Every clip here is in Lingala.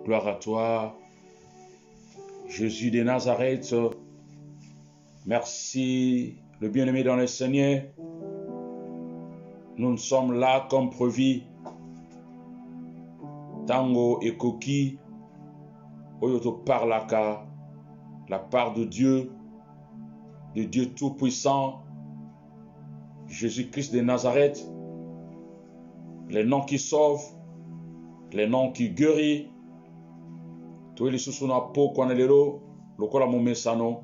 gloire à toi, Jésus de Nazareth. Merci, le bien-aimé dans le Seigneur. Nous sommes là comme prévu. Tango et Koki, Oyoto Parlaka, la part de Dieu Tout-Puissant, Jésus-Christ de Nazareth, les noms qui sauvent, les noms qui guérissent. Tous les sous-suna po kwanelero, lokola momesano,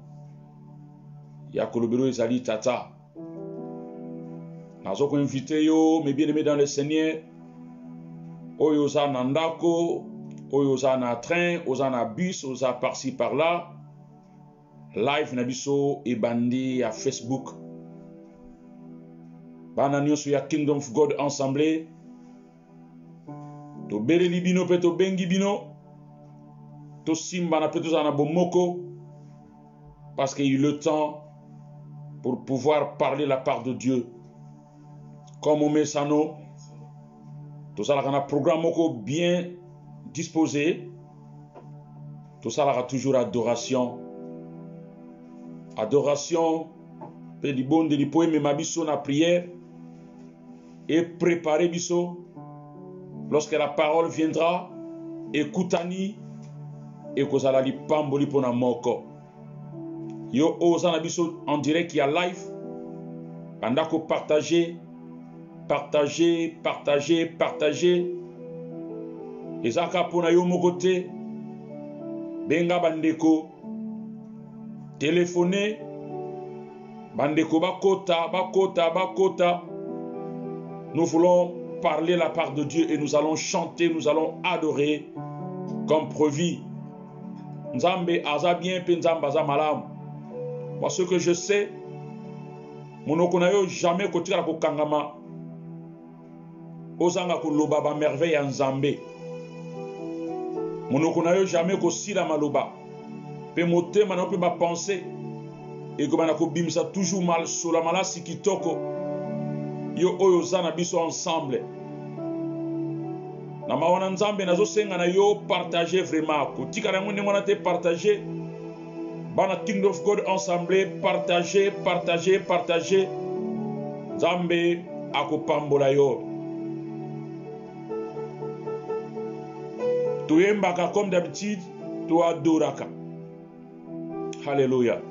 yakolobero ezali tata. Nazoko invité yo, mes bien-aimés dans le Seigneur, oyoza nandako, oyoza na train, oza na bus, oza par-ci par-là, live na biso ebandi à Facebook. Bana nyonso ya Kingdom of God Ensemble, to beleli bino pe to bengi bino, to simba na pe to zana bomoko, parce qu'il y a eu le temps pour pouvoir parler la part de Dieu. Comme on met ça, tout ça, on a un programme bien disposé. Tout ça, on a toujours adoration. Adoration, pe di bon de di poème, ma biso na prière, et préparer biso, lorsque la parole viendra, écoutani, et que ça la li pamboli pona moko. Yo ozana biso en direct qui a live, pendant que partager, ezaka pona yo mokote, benga bandeko, téléphoner, bandeko bakota. Nous voulons parler la part de Dieu et nous allons chanter, nous allons adorer comme prévu. Nzambe aza bien pe nzamba aza malamu. Moi ce que je sais, monoko na yo jamais kotika ko kangama. Ozanga ko loba ba merveille ya Nzambe. Monoko na yo jamais ko sila maloba. Pe motema na pe ba penser et ko bana ko bimisa toujours mal sola malasi kitoko. Yo oyo zana biso ensemble. Na mawana Nzambe nazo senga na yo partager vraiment. Ko tika na ngone ngona te partager. Bana Kingdom of God Ensemble, partager. Nzambe akopambola yo. Tuyembaka comme d'habitude, tu adoraka. Alléluia.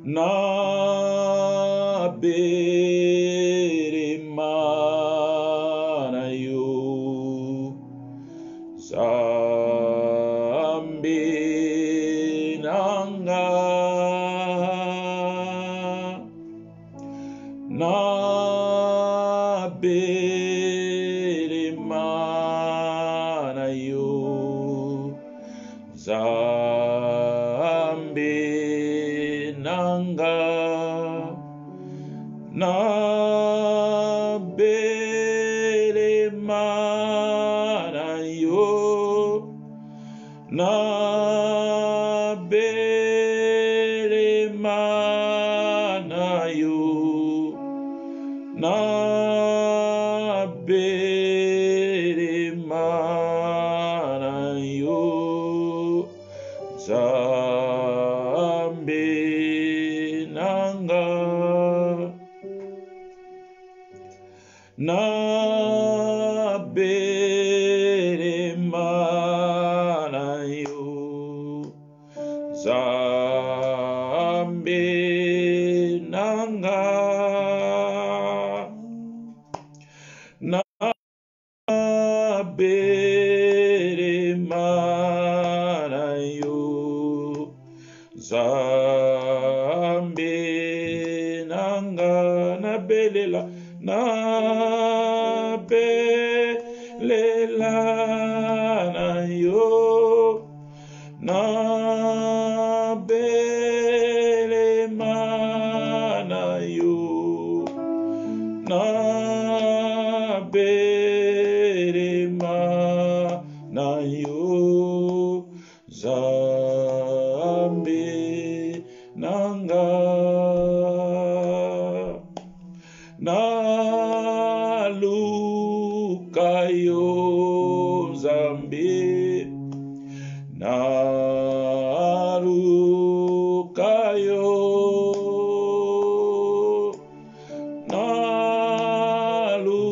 Na bere mana yo Zambe nanga na bere mana yo Zambe nanga na bere mana yo na bere mana yo na bere mana yo Zambe nanga na bere mana yo Zambe nanga na bere mana yo Zambe nanga na belela na belela na yo na bele mana yo na bele mana yo Zambe nanga na lu kayo Nzambe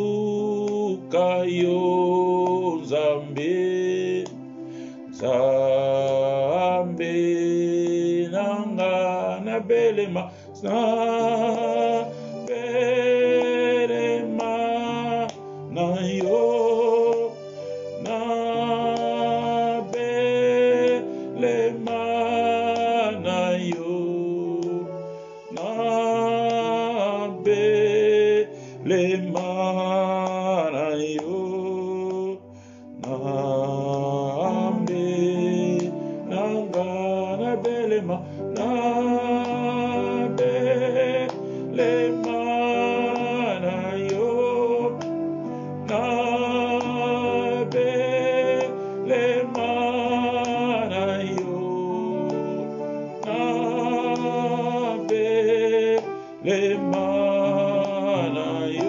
naluka yo Nzambe Nzambe nanga na belema na yo na belema na yo na belema na yo nambe nanga na belema na belema na yo na belema na yo na belema na yo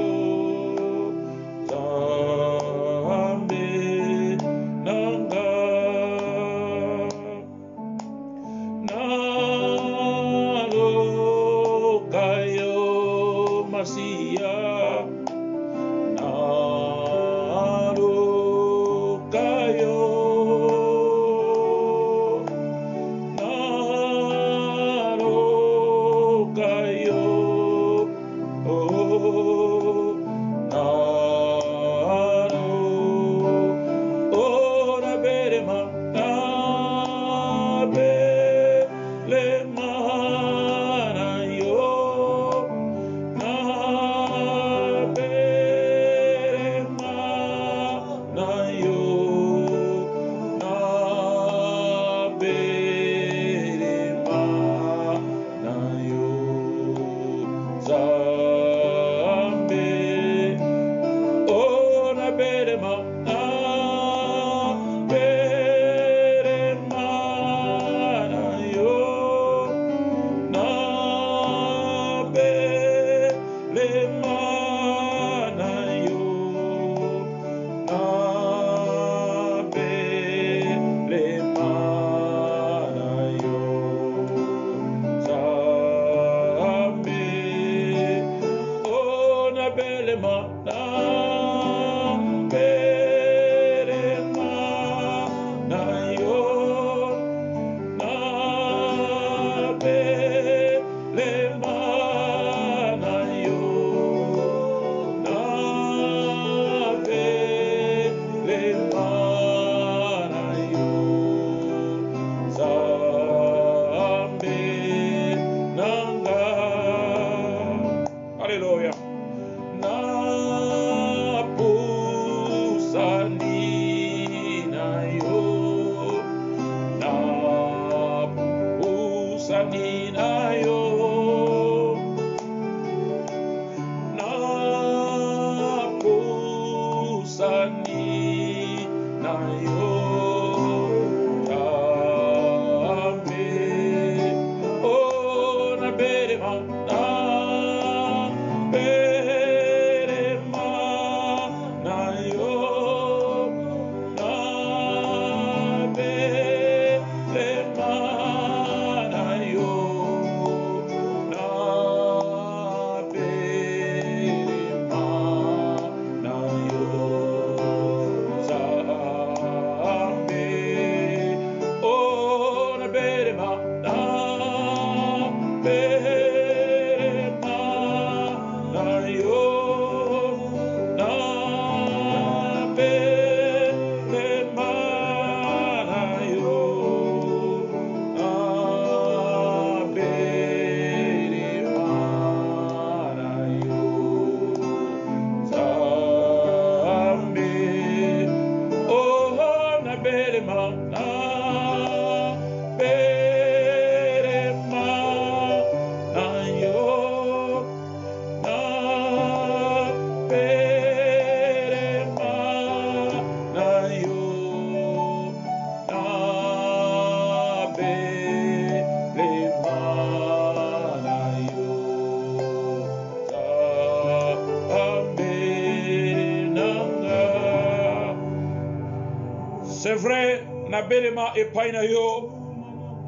C'est vrai, na belema epai na yo,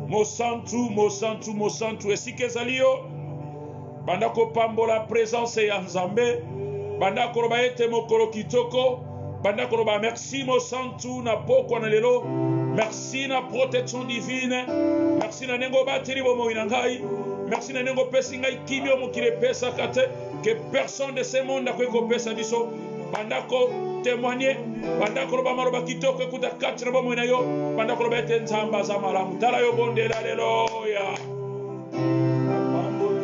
mosantu, esikezali yo, bandako pambola présence ya Nzambe, bandako roba ete mokolo kitoko, bandako roba merci mosantu na pokwa na lelo, merci na protection divine, merci na nengo bateli bomo inangai, merci na nengo pesi ngai kimio mokile pesa kate, que personne de ce monde akweko pesa biso, bandako témoigner, bandako roba maroba kitoko ekuta katre bomo ina yo, bandako roba ete nzamba za malamu, tala yo bonde la leloya.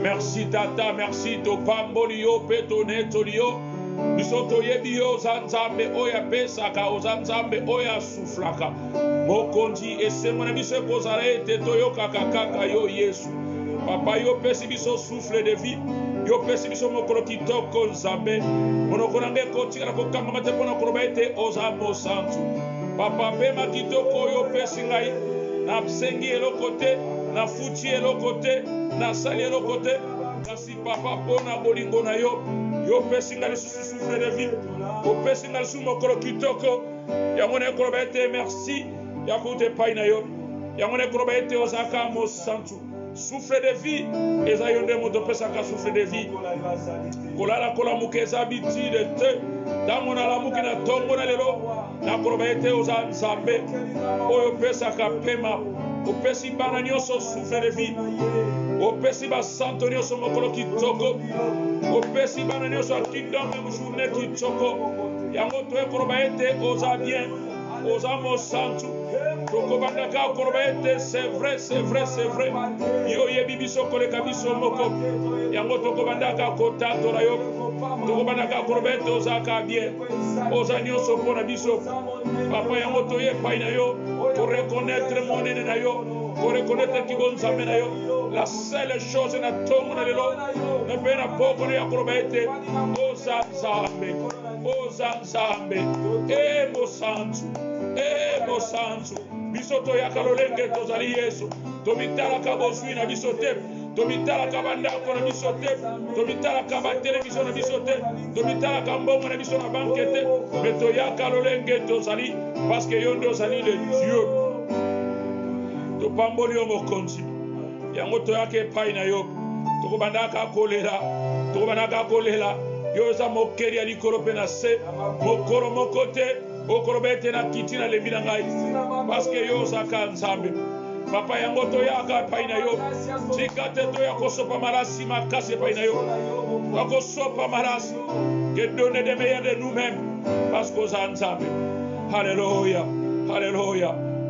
Merci tata, merci to pamboli yo peto netoli yo. Bisoto yebi yo zanzambe oya pesaka o zanzambe oya suflaka. Mokonji esemana biso kozare te toyo kaka yo Yesu. Papa yo pesi biso souffle de vie. Yo pesi biso mokolo kitoko nzambe. Monokona nge kotika ko kanga mate pona koloba ete ozamo santu. Papa pema kitoko yo pesi ngai. Na absengi elokote, na fuchi elokote, na sali elokote. Kasi papa pona bolingo na yo. Yo pesi ngai souffle de vie. Yo pesi ngai mokolo kitoko. Yamone koloba ete merci. Yakute paina yo. Yamone koloba ete ozaka mo santu. Souffle de vie. Eza yonde moto pesa ka souffle de vie. Kolala kola mukeza biti de te. Damona la mukina tongo na lelo. Na koloba ete oza nzambe. Oyo pesa ka pema. Opesi bana nyonso souffle de vie. Opesi ba santo nyonso mokolo kitoko. Opesi bana nyonso kingdom journée kitoko. Yango to ekoloba ete oza bien. Oza mo santu. Tokobandaka koloba ete c'est vrai. Yo yebi biso koleka biso moko. Yango tokobandaka kotato na yo. Tokobandaka koloba ete ozaka bien. Oza nyonso pona biso. Papa yango toye pai na yo. Pour reconnaître monene na yo. Pour reconnaître ki bon nzambe na yo. La seule chose na tongo na lelo. Na pena poko na ya koloba ete oza nzambe. Oza nzambe. Mo santu. Biso to yakalolenge tozali Yesu. Tomitala ka bozwi na biso te. Tomitala ka bandako na biso te. Tomitala ka television na biso te. Tomitala ka mbongo na biso na banque te. Mais to yakalolenge tozali parce que yondo zali le Dieu. To pamboli yo mokonzi. Yango to yake pai na yo. Tokobandaka kolela. Yo za mokeri ali korope na se. Mokoro mokote. Okorobete na kiti na lebi na ngai. Parce que yo zaka nzambe. Papa yango to yaka pai na yo. Chikate to yako sopa marasi makase pai na yo. Yako sopa marasi. Que donne de meilleur de nous-mêmes. Parce que oza nzambe. Alléluia.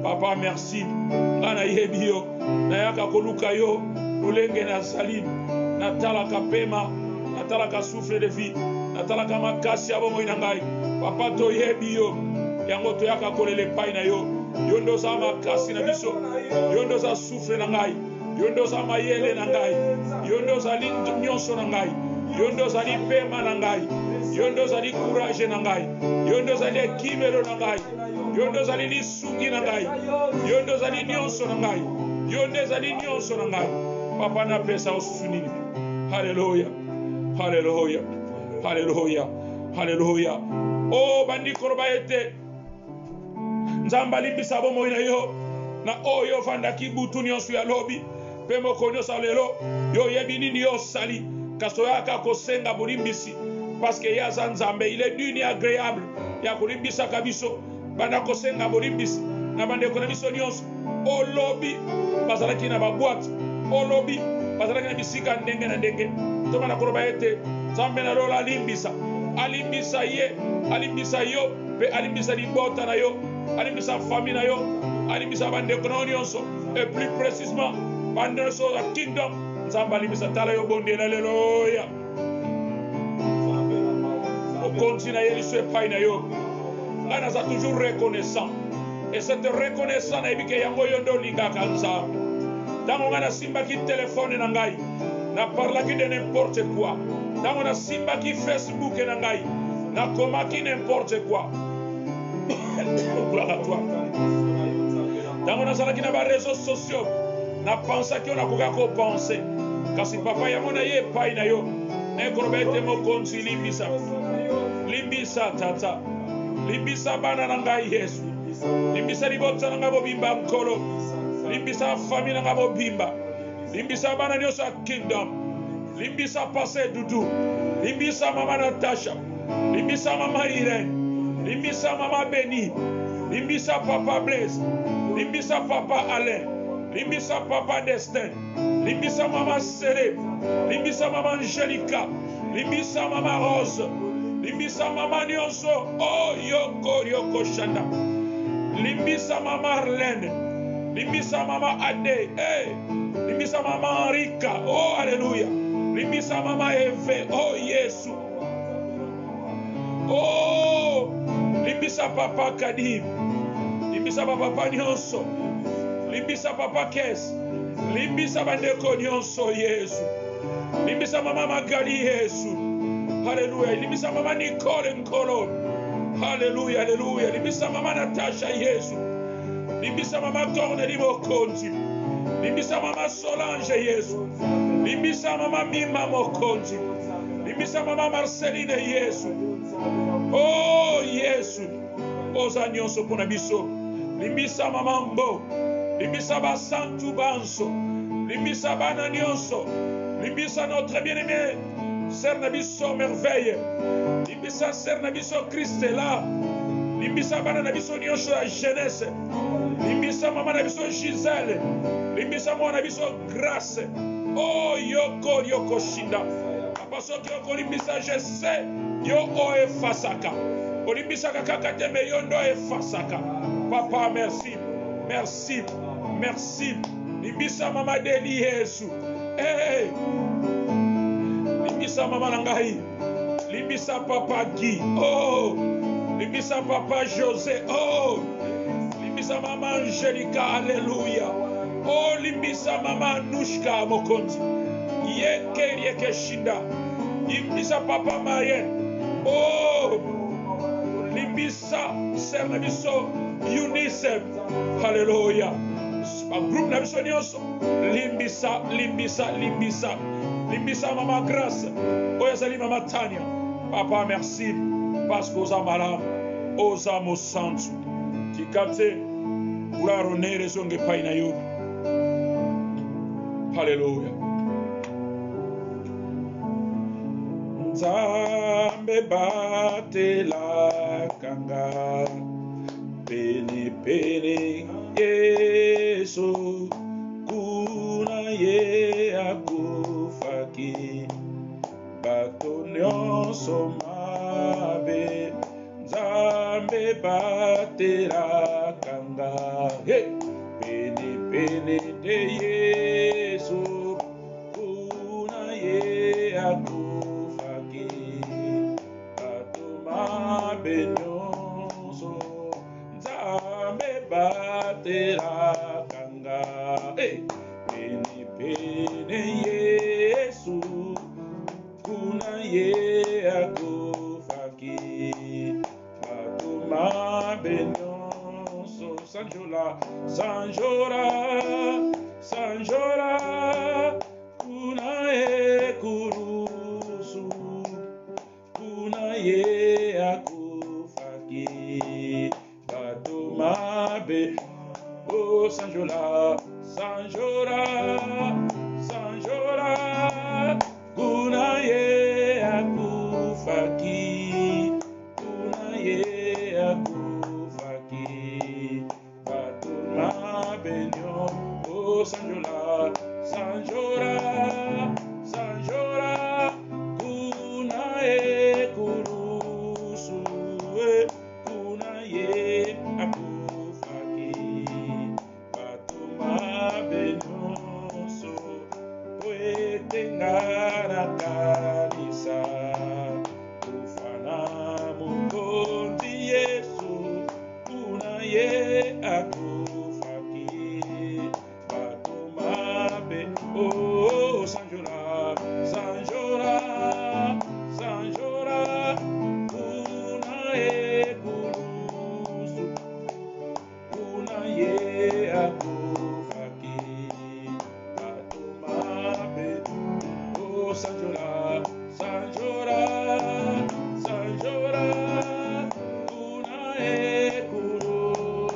Papa merci. Ngana yebi yo. Na yaka koluka yo. Nulenge na salim. Na talaka pema. Na talaka souffle de vie. Na talaka makasi ya bomo inangai. Papa to yebi yo. Yango to yaka kolele pai na yo. Yondo za makasi na biso. Yondo za souffle na ngai. Yondo za mayele na ngai. Yondo za nyonso na ngai. Yondo za pema na ngai. Yondo za courage na ngai. Yondo za kimelo na ngai. Yondo za lisungi na ngai. Yondo za nyonso na ngai. Yondo za nyonso na ngai. Papa na pesa osunini. Hallelujah. Oh bandi koroba ete nzamba limbisa bomo ina yo na oyo fanda kibutu nyonso ya lobi pe mokonyo salelo yo yebi nini yo sali kaso yaka kosenga bolimbisi parce que ya nzambe il est duni agréable ya kolimbisa kabiso banda kosenga bolimbisi na bande kona biso nyonso o lobi bazalaki na babwate o lobi bazalaki na bisika ndenge na ndenge to bana koroba ete nzambe na lola limbisa alimbisa yo pe alimbisa libota na yo alimbisa famille na yo alimbisa bande kono nyonso et plus précisément bande so la kingdom nzamba alimbisa tala yo bonde na leloya o continue yeli so pai na yo ngana za toujours reconnaissant et cette reconnaissance na ibike yango yondo linga kanza tango ngana simba ki téléphone na ngai na parla ki de n'importe quoi tango na simba ki Facebook na ngai na koma ki n'importe quoi gloire à toi tango na sala ki na ba réseaux sociaux na pensa ki ona koka ko penser kasi papa ya mona ye pai na yo ekorobete mo konzi limbisa tata limbisa bana na ngai Yesu limbisa libota na ngabo bimba nkolo, limbisa famille na ngabo bimba, limbisa bana nyonso ya kingdom, limbisa Pasteur Dudu, limbisa mama Natasha, limbisa mama Irene, limbisa mama Beni, limbisa papa Blaise, limbisa papa Alain, limbisa papa Destin, limbisa mama Célèbre, limbisa mama Angelica, limbisa mama Rose, limbisa mama nyonso, oh yoko shanda, limbisa mama Arlene, limbisa mama Ade, limbisa mama Rika, oh alléluia, limbisa mama Eve, oh Yesu, oh limbisa papa Kadim, limbisa papa nyonso, limbisa papa Kes, limbisa bandeko nyonso Yesu, limbisa mama Magali Yesu, haleluya, limbisa mama Nicole Nkolo, haleluya, haleluya, limbisa mama Natasha Yesu, limbisa mama Cornelie Mokonzi, limbisa mama Solange Yesu, limbisa mama Mima Mokonzi, limbisa mama Marceline Yesu, oh Yesu, oza nyonso pona biso, limbisa mama Mbo, limbisa basantu banso, limbisa bana nyonso, limbisa notre bien-aimé Sœur Nabiso Merveille, limbisa Sœur Nabiso Christella, limbisa bana Nabiso nyonso ya jeunesse, limbisa mama Nabiso Gisèle, limbisa mwana Nabiso Grâce, oh yoko shinda, papa soki yoko limbisa je sais, yo o efasaka, olimbisaka kaka teme yo ndo efasaka, papa merci, merci, merci, limbisa mama Deli Yesu, limbisa mama Nangai, limbisa papa Guy, oh, limbisa papa José, oh, limbisa mama Angelica, alléluia, oh, limbisa mama Nushka Mokonzi, yeke shinda, limbisa papa Marienne, oh, limbisa Sœur Nabiso Eunice, alléluia, groupe Nabiso nyonso, limbisa mama Grâce, oyazali mama Tania, papa merci, parce que oza malamu, oza mosantu, tikate, gloire nere zonge pai na yo, alléluia. Nzambe batela kanga, pene Yesu, kuna ye akufaki, bato nyonso mabe, Nzambe batela kanga, pene de Yesu, kuna ye akufaki, bato mabe nyonso, Nzambe batela kanga, pene Yesu, kuna ye akufaki, bato mabe nyonso, sanjora, kuna ye kurusu, kuna ye akufaki, bato mabe, oh sanjora, kuna ye akufaki, kuna ye akufaki, bato mabe nyo, oh sanjora, kuna ye kurusu, kuna ye akufaki, bato mabe nyonso, oetengana kanisa, ufana mukonzi Yesu, kuna ye akufaki, bato mabe, oh sanjora, kuna ye kurusu, kuna ye akufaki, bato mabe, oh sanjora, kuna ye kurusu,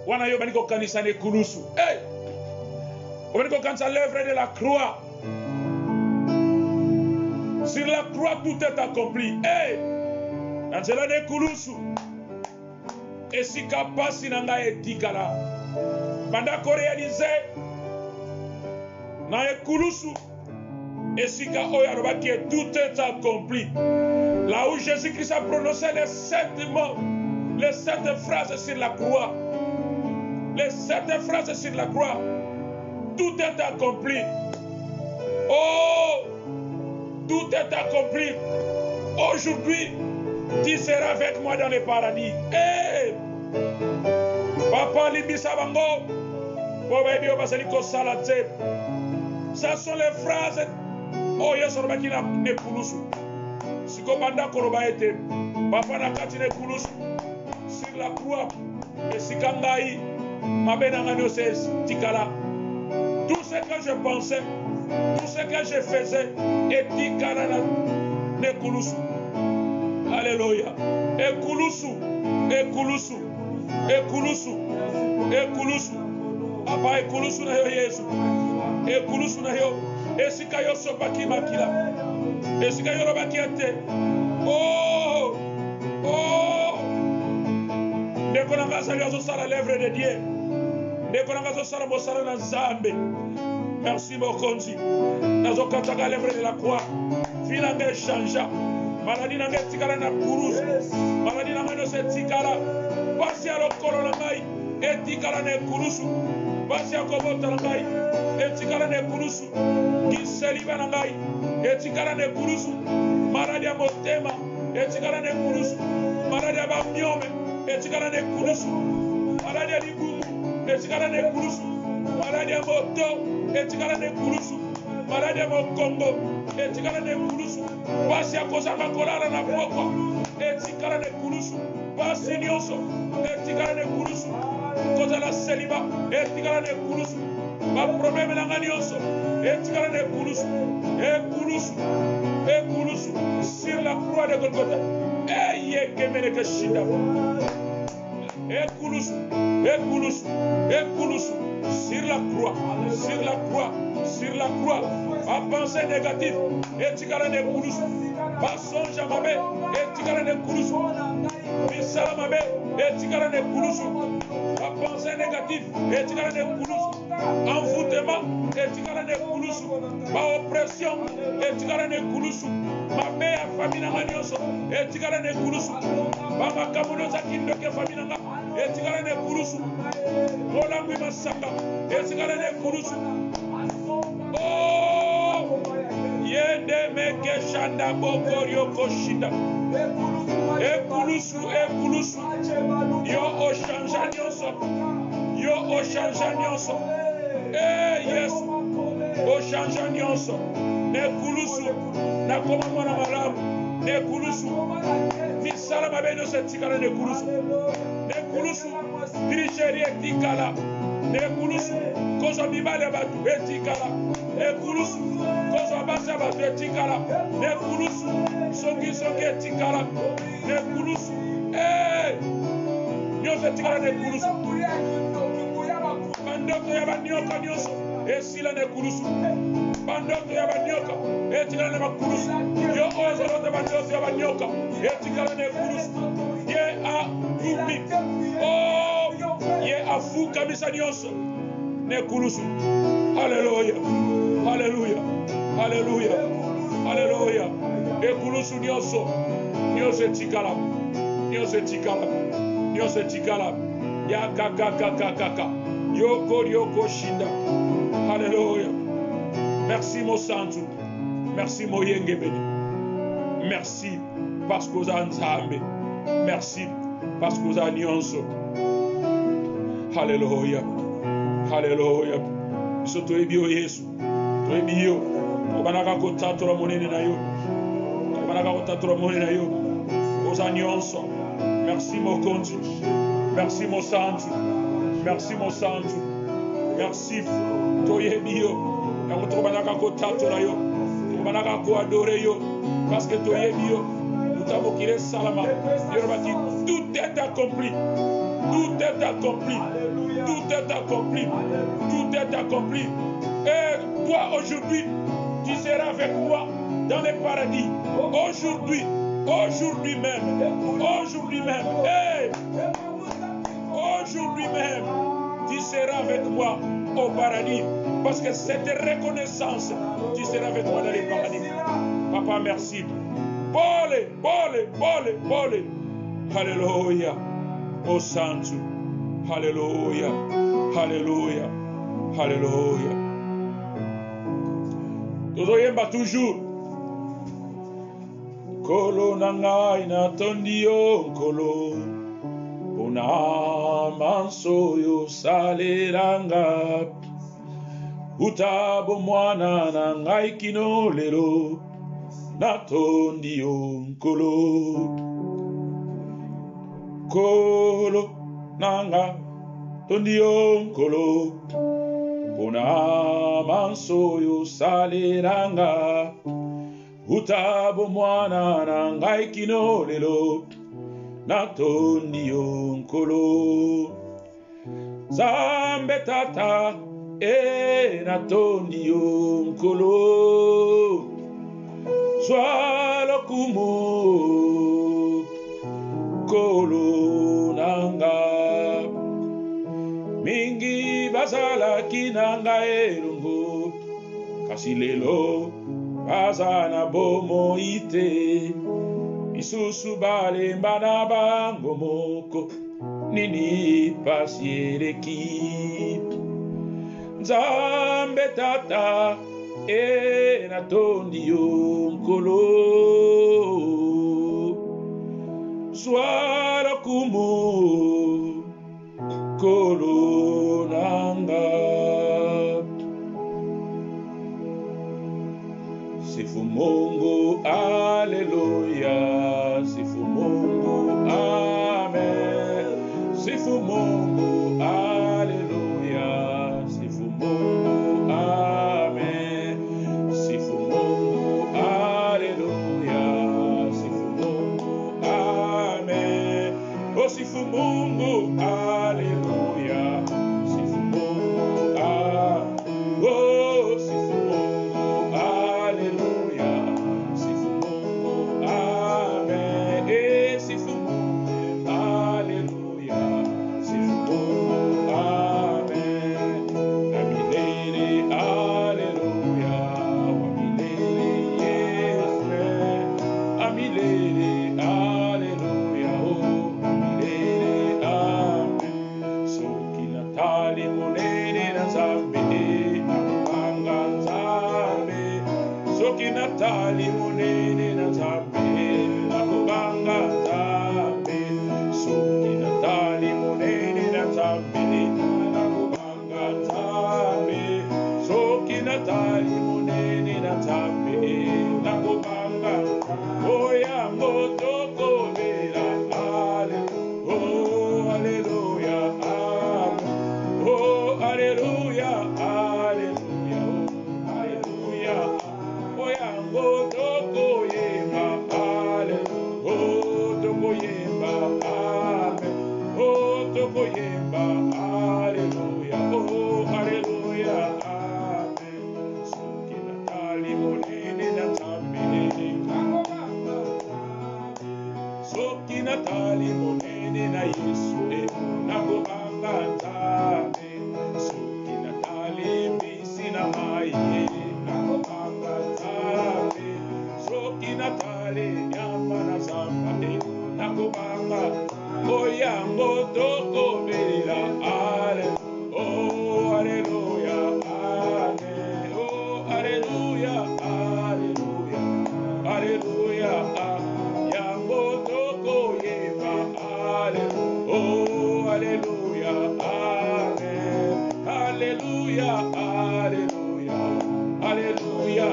Wana yo baniko kanisa ne kulusu. Hey! Baniko kanisa l'œuvre de la croix. Sur la croix tout est accompli. Hey! Angela ne kulusu. Esika pasi nanga etikala. Banda ko réaliser. Na ekulusu. Esika oyaroba qui tout est accompli. Là où Jésus-Christ a prononcé les 7 mots, les 7 phrases sur la croix. Les 7 phrases sur la croix. Tout est accompli. Oh! Tout est accompli. Aujourd'hui, tu seras avec moi dans le paradis. Hey! Papa Libisa Bango. Ça sont les phrases. Oh, yes, on va dire ne kulusu. Sikobanda koroba ete. Papa na kati ne kulusu. Sur la croix. Et sikangai. Tout ce que je pensais, tout ce que je faisais, et Tikarana Nekulusu. Alléluia. Ekulusu, Ekulusu, Ekulusu, Ekulusu. Papa Ekulusu na yo Yesu. Ekulusu na yo. Esika yo sobaki makila. Esika yo robaki ate. Oh! Oh! Deko na ngasa yo sala l'œuvre de Dieu. Merci Mokonzi. Nazo kataka l'œuvre de la croix. Filange changea. Maladie nange tikala na kurus. Maladie nange no se tikala. Pasi alo korona ngai. Etikala ne kurusu. Pasi akobota ngai. Etikala ne kurusu. Kiseliba ngai. Etikala ne kurusu. Maladie ya motema. Etikala ne kurusu. Maladie ya bamyome. Etikala ne kurusu. Maladie ya ligumu. Etikala ne kurusu. Maladie ya moto. Etikala ne kurusu. Maladie ya mokongo. Etikala ne kurusu. Pasi akozanga kolala na poko. Etikala ne kurusu. Pasi nyonso. Etikala ne kurusu. Kozala seliba. Etikala ne kurusu. Ba problème na nyonso. Etikala ne kurusu. Kurusu. Kurusu. Sur la croix de Golgotha. Eye kemene keshinda. Ekulusu, ekulusu, ekulusu, sur la croix, sur la croix, sur la croix, à penser négatif, etikala ne kulusu, pas songe à mabe, etikala ne kulusu, bisala mabe, etikala ne kulusu, à penser négatif, etikala ne kulusu, envoûtement, etikala ne kulusu, pas oppression, etikala ne kulusu, mabe ya famille na manioso, etikala ne kulusu, pas makamuno za kindoke famille na etikala ne kurusu ola ngwi masanga etikala ne kurusu oh yende meke shanda bokorio koshinda ekulusu ekulusu yo o chanja nyonso yo o chanja nyonso yesu o chanja nyonso ne kulusu na koma mwana malamu ne kulusu misala mabeno se tikala ne kulusu Nekulusu, tricherie etikala. Nekulusu, kozo mibale batu etikala. Nekulusu, kozo basa batu etikala. Nekulusu, songi etikala. Nekulusu, nyonso etikala nekulusu. Bandoko ya banyoka nyonso, esila ne kulusu bandoto ya banyoka etikala ne makulusu yo ozolote bandoto ya banyoka etikala ne kulusu ye a vumi oh ye afuka bisa nyonso ne kulusu. Hallelujah, hallelujah, hallelujah, hallelujah. E kulusu nyonso nyonso etikala nyonso etikala nyonso etikala ya kaka yoko shinda. Hallelujah. Merci mon santu, merci mon yengebeni, merci parce que vous avez nzambe, merci parce que vous avez nyonso. Hallelujah, hallelujah. Biso toyebi yo Yesu, toyebi yo, tobanaka kotatola monene na yo, tobanaka kotatola monene na yo, oza nyonso. Merci mon konzi, merci mon santu, merci mon santu, merci toyebi yo, yango tobanaka kotatola yo, tobanaka ko adore yo, parce que toyebi yo, mutabokile salama, yorobaki, tout est accompli, tout est accompli. Tout est accompli. Tout est accompli. Et toi, aujourd'hui, tu seras avec moi dans le paradis. Aujourd'hui, aujourd'hui même. Aujourd'hui même. Hey! Aujourd'hui même, tu seras avec moi au paradis. Parce que cette reconnaissance, tu seras avec moi dans le paradis. Papa, merci. Bole. Alléluia. Au Saint. Hallelujah, hallelujah, hallelujah. Tozoyemba toujours. Kolo nangai na tondio kolo. Una manso yo saleranga. Utabo mwana nangai kino lero. Na tondio kolo. Kolo nanga tondio kolo pona manso yo saleranga utabo mwana nanga ikino lelo na tondio kolo zambe tata na tondio kolo swalo kumu kolo nanga mingi basala kinanga elungu kasi lelo bazana bomo ite isusu balemba na bango moko nini pasiereki nzambe tata na tondi yo nkolo swala kumu kolo nanga sifu Mungu aleluya sifu Mungu amen sifu Mungu aleluya sifu Mungu amen sifu Mungu aleluya sifu Mungu amen oh sifu Mungu aleluya sifu Mungu oh sifu Mungu aleluya sifu Mungu amen sifu Mungu aleluya sifu Mungu amen amilele aleluya amilele Yesu amilele aleluya oh amilele amen so natali monene na Yesu nakobanga nzambe soki natali mbisi na mai nakobanga nzambe soki natali nyama na zamba nakobanga oyango tokobelela ale oh aleluya ale oh aleluya aleluya aleluya yango tokoyeba ale oh aleluya amen aleluya aleluya aleluya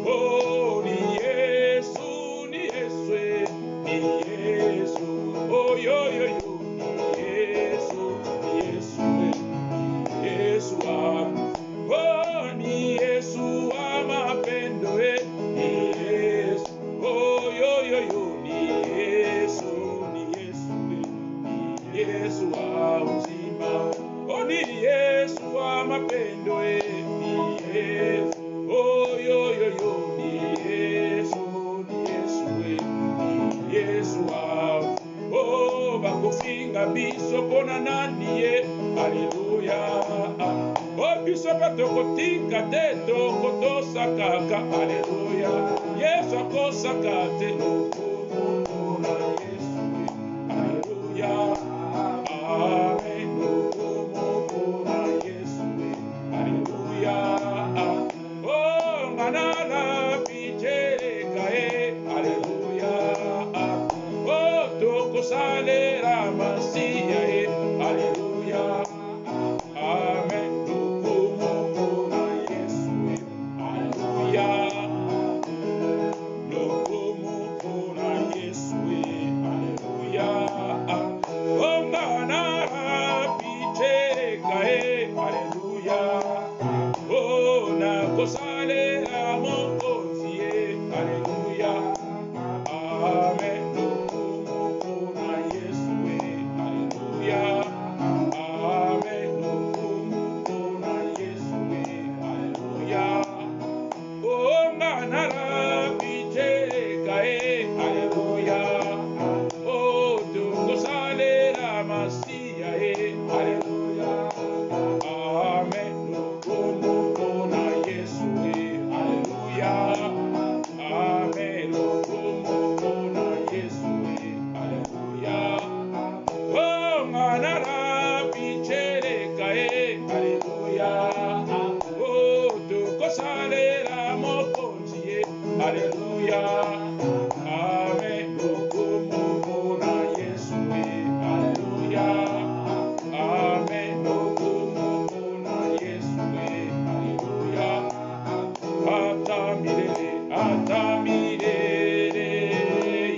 oh ni Yesu ni Yesu ni Yesu oh yo yo yo ni Yesu ni Yesu ni Yesu oh ni Yesu mapendo ni Yesu oh yo yo yo ni Yesu ni Yesu ni Yesu uzima oh ni Yesu mapendo ni Yesu oh yo yo yo ni Yesu ni Yesu ni Yesu oh bakofinga biso pona nani haleluya oh biso patokotika te tokotosakaka haleluya Yesu akosaka te okomona Yesu haleluya amen okomona Yesu haleluya oh manana pichereka haleluya oh tokosalera masiya haleluya amen okomona Yesu haleluya okomona Yesu haleluya oh manana pichereka haleluya oh nakosalera mokonzi haleluya amen okomona Yesu haleluya amen okomona Yesu haleluya oh manana pichereka haleluya oh tokosalera masiya haleluya amen okomona Yesu haleluya amen okomona Yesu haleluya oh manana pichereka haleluya oh tokosalera mokonzi haleluya amen okomona Yesu haleluya amen okomona Yesu haleluya atamilele atamilele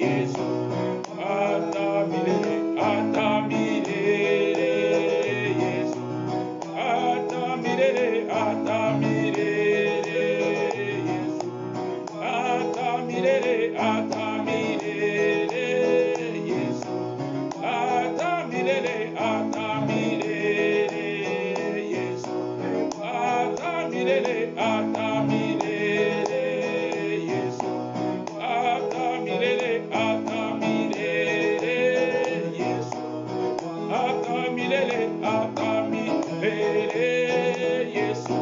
Yesu atamilele atamilele Yesu atamilele atamilele Yesu atamilele atamilele Yesu atamilele atamilele Yesu atamilele atamilele Yesu atamilele atamilele Yesu atamilele atamilele Yesu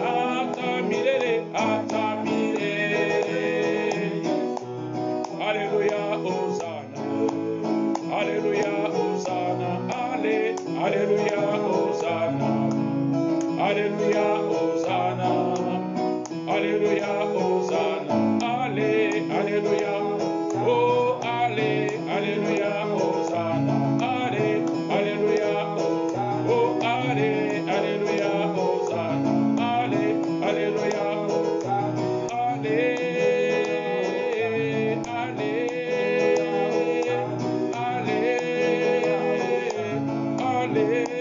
atamilele atamilele haleluya Hosanna haleluya Hosanna haleluya Hosanna haleluya Hosanna haleluya Hosanna haleluya oh haleluya Hosanna haleluya oh haleluya Hosanna haleluya ale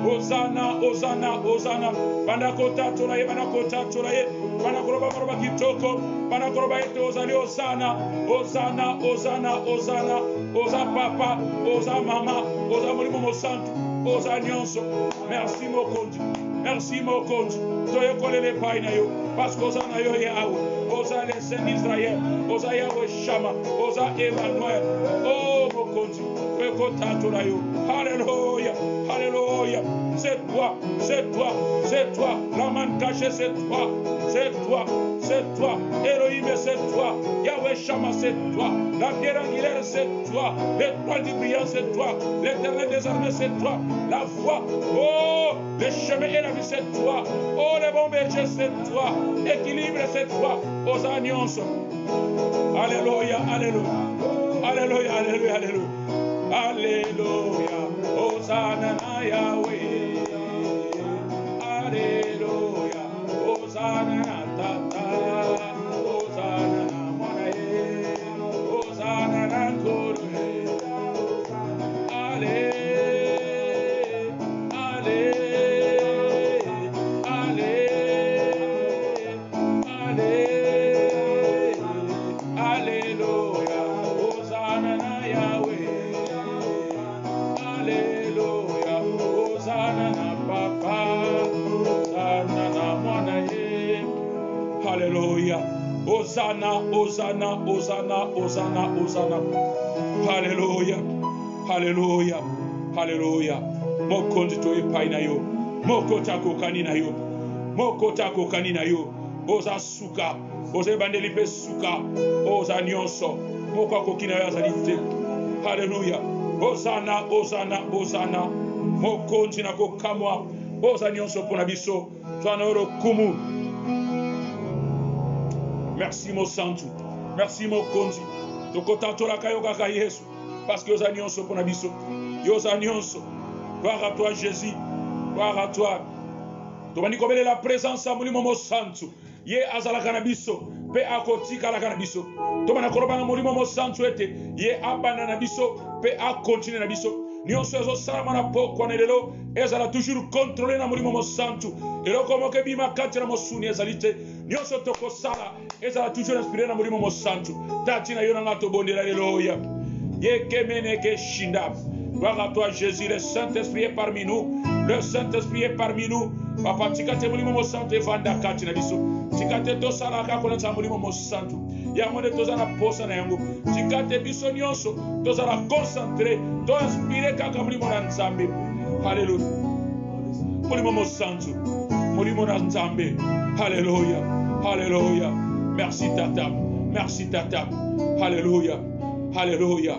Hosanna, Hosanna, Hosanna. Banakota tolaye, banakota tolaye. Banakoroba koroba kitoko. Banakoroba ete ozali Hosanna. Hosanna, Hosanna, Hosanna. Osa papa, osa mama, osa molimo mosantu, osa nyonso. Merci mokonzi. Merci mokonzi. Toye kolele paina yo. Parce que osa na yo Yahweh. Osa les saints d'Israël. Osa Yahweh Shama. Osa Emmanuel. Oh mokonzi. Alléluia, alléluia. C'est toi, c'est toi, c'est toi. La main cachée, c'est toi, c'est toi, c'est toi. Elohim, c'est toi. Yahweh Shama, c'est toi. La pierre angulaire, c'est toi. L'étoile du brillant, c'est toi. L'éternel des armées, c'est toi. La voie, oh, le chemin et la vie, c'est toi. Oh, les bons bergers, c'est toi. Équilibre, c'est toi. Aux alliances. Alléluia, alléluia. Alléluia, alléluia, alléluia. Alléluia, Hosanna Yahweh. Alléluia, Hosanna Tata. Hosanna Mwanae. Hosanna Nkoroe. Allez, allez, allez, allez. Alléluia, Hosanna Yahweh. Alléluia, Hosanna Papa, Hosanna Mwanae. Alléluia, Hosanna, Hosanna, Hosanna, Hosanna, Hosanna. Alléluia, Alléluia, Alléluia. Mokonzi to epaina yo, mokota kokanina yo, mokota kokanina yo. Oza suka, oza bandeli pe suka, oza nyonso, mokwa kokina yo azalite. Alléluia. Hosanna, Hosanna, Hosanna. Mokonzi na kokamwa. Oza nyonso pona biso. Twana oro kumu. Merci mo santu. Merci mo konzi. Tokotantola kayo kaka Yesu. Parce que oza nyonso pona biso. Yoza nyonso. Gloire à toi Jésus. Gloire à toi. Tobani kobele la présence à molimo mo santu. Ye azala kanabiso. Pe akotika la kanabiso. Tobana korobana molimo mo santu ete. Ye abana na biso. Pe a continuer na biso. Nyonso ezo salama na poko na lelo. Ezala toujours contrôler na molimo mo santu. Elo komo ke bima kati na mosuni ezalite. Nyonso toko sala. Ezala toujours inspiré na molimo mo santu. Tati na yona ngato bondela lelo ya. Ye kemene ke shinda. Gloire à toi Jésus, le Saint-Esprit est parmi nous. Le Saint-Esprit est parmi nous. Papa tikate molimo mo santu evanda kati na biso. Tikate to sala ka kona molimo mo santu. Ya mone tozana posa na yango. Tikate biso nyonso tozala concentré, to inspiré kaka molimo na Nzambe. Alléluia. Molimo mo santu. Molimo na Nzambe. Alléluia. Alléluia. Merci tata. Merci tata. Alléluia. Alléluia.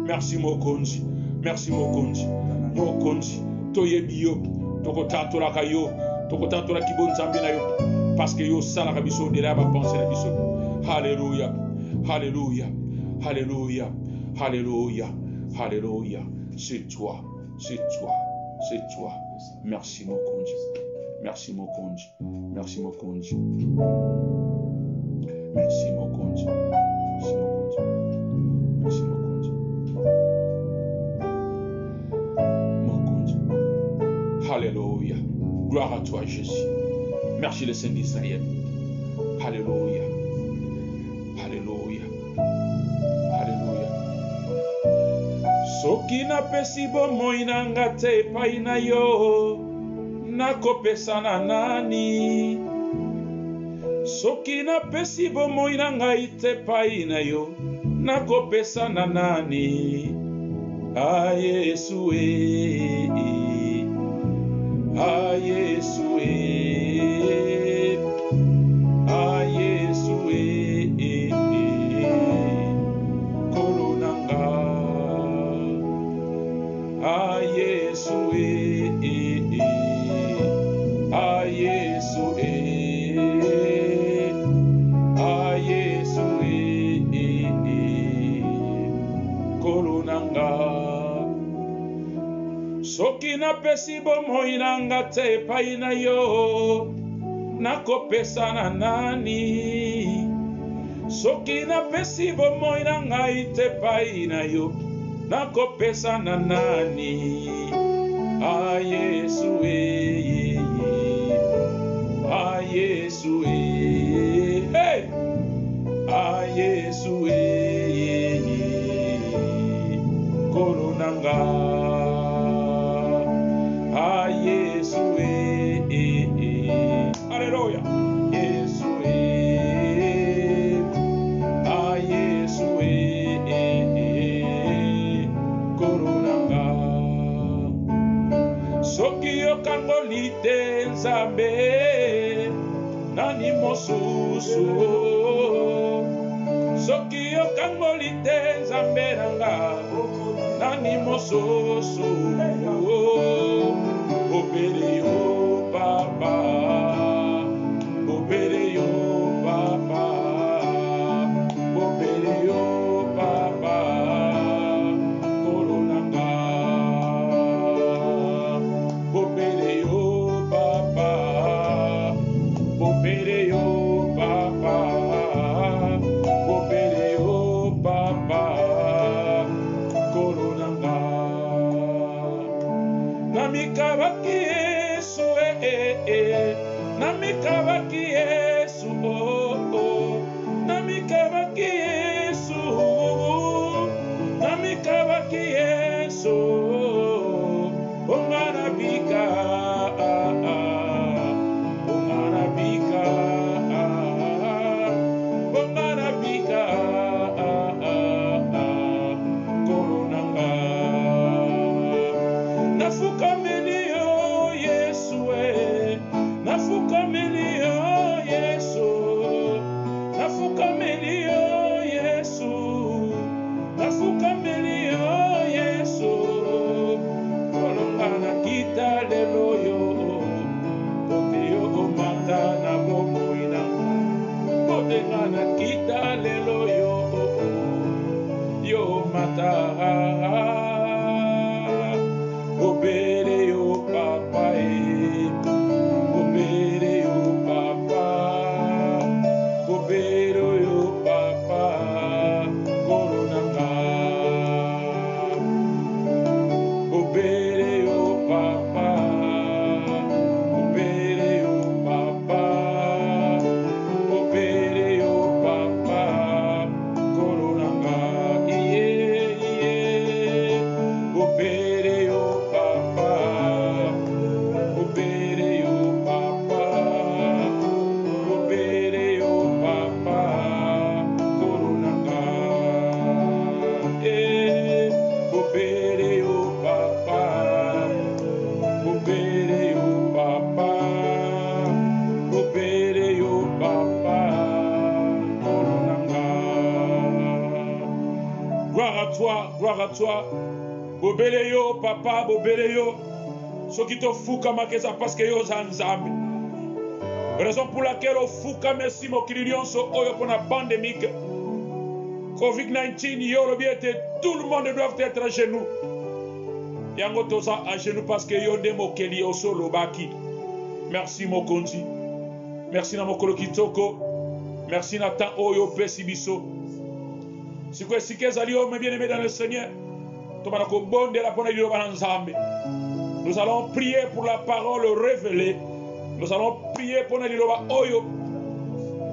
Merci mokonzi. Merci mokonzi. Mokonzi. Toyebiyo. Tokotatola kayo. Tokotatola kibo Nzambe na yo. Parce que yo sala kabiso de la ba penser na biso. Alléluia. Alléluia. Alléluia. Alléluia. Alléluia. C'est toi. C'est toi. C'est toi. Merci mokonzi. Merci mokonzi. Merci mokonzi. Merci mokonzi. Merci mokonzi. Merci mokonzi. Mokonzi. Alléluia. Gloire à toi Jésus. Merci le Saint d'Israël. Alléluia. Alléluia. Alléluia. Soki na pesi bomoi na ngate epai na yo, nakopesa na nani? Soki na pesi bomoi na ngai te epai na yo, nakopesa na nani? Ah Yesu ah Yesu ah Yesu kolonanga ah Yesu ah Yesu ah Yesu kolonanga. Soki na pesi bomoi na nga te epai na yo, nakopesa na nani? Soki na pesi bomoi na ngai te epai na yo, nakopesa na nani? Ah Yesu ah Yesu hey ah Yesu koronanga ah Yesu Alléluia Yesu ah Yesu koronanga soki okangolite nzambe nani mosusu soki okangolite nzambe nanga nani mosusu obere yo papa obere yo papa obere yo papa koronanga obere yo papa obere yo papa obere yo papa koronanga namikabaki Yesu namikabaki Yesu namikabaki Yesu namikabaki Yesu ongarabika ongarabika ongarabika koronanga nafukameli yo Yesu nafukameli yo Yesu nafukameli yo Yesu nafukameli yo Yesu kolongana kita lelo yo pote yo omata na bomoina pote ngana kita lelo yo mata obere yo papa obere yo papa obere yo papa koronanga obere yo papa obere yo papa obere yo papa koronanga obere yo papa obere yo papa obere yo papa koronanga obere yo papa obere yo papa obere yo papa koronanga. Gloire à toi, gloire à toi. Bobele yo papa bobele yo soki to fuka makeza parce que yo zanzambe raison pour laquelle o fuka merci mokili nyonso oyo pona pandémique COVID-19 yo lobi ete tout le monde doit être à genoux yango toza à genoux parce que yo nde mokeli yo solo baki merci mokonzi merci na mokolo kitoko merci na temps oyo pesi biso siko esike ezali yo bien aimé dans le Seigneur. Nous allons prier pour la parole révélée. Nous allons prier pour Naliloba Oyo.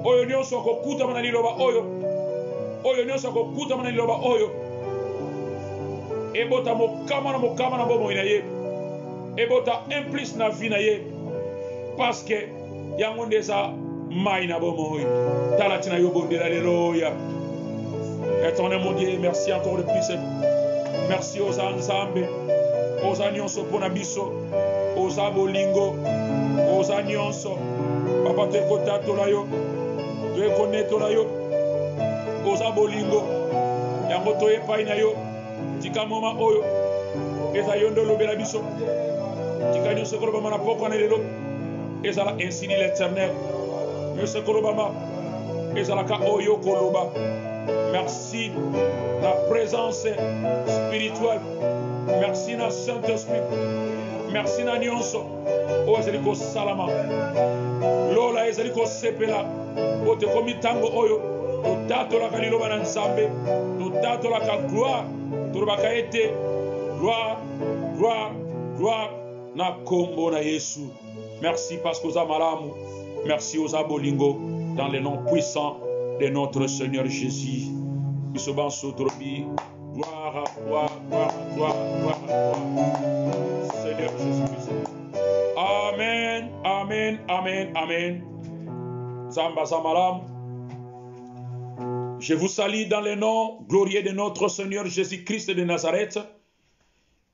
Oyo nyonso kokuta mana liloba Oyo. Oyo nyonso kokuta mana liloba Oyo. Ebota mokama na bomo inaye. Ebota implice na vie na ye. Parce que yango ndeza mai na bomo oyo. Talatina yo bondela leloya. Éternel mon Dieu, merci encore de plus. Merci aux Anzambe, aux Anyonso Ponabiso, aux Abolingo, aux Anyonso. Papa te kota tolayo, te kone tolayo, aux Abolingo, yango toye painayo, tika mama oyo, eza yondo lobela biso, tika nyonso koloba mana poko na lelo, eza la ainsi dit l'Éternel, nyonso koloba ma, eza la ka oyo koloba. Merci la présence spirituelle. Merci na Saint-Esprit. Merci na nyonso. O ezeliko salama. Lola ezeliko sepela. O te komitango oyo. O tato la kaliloba na nzambe. O tato la ka gloire. Turubaka ete. Gloire, gloire, gloire. na kombo na Yesu. Merci parce que oza malamu. Merci aux abolingo dans le nom puissant de notre Seigneur Jésus. Bisoban sotrobi. Gloire à toi, gloire à toi, gloire à toi. Seigneur Jésus-Christ. Amen, amen, amen, amen. Zamba Zamalam. Je vous salue dans le nom glorieux de notre Seigneur Jésus-Christ de Nazareth.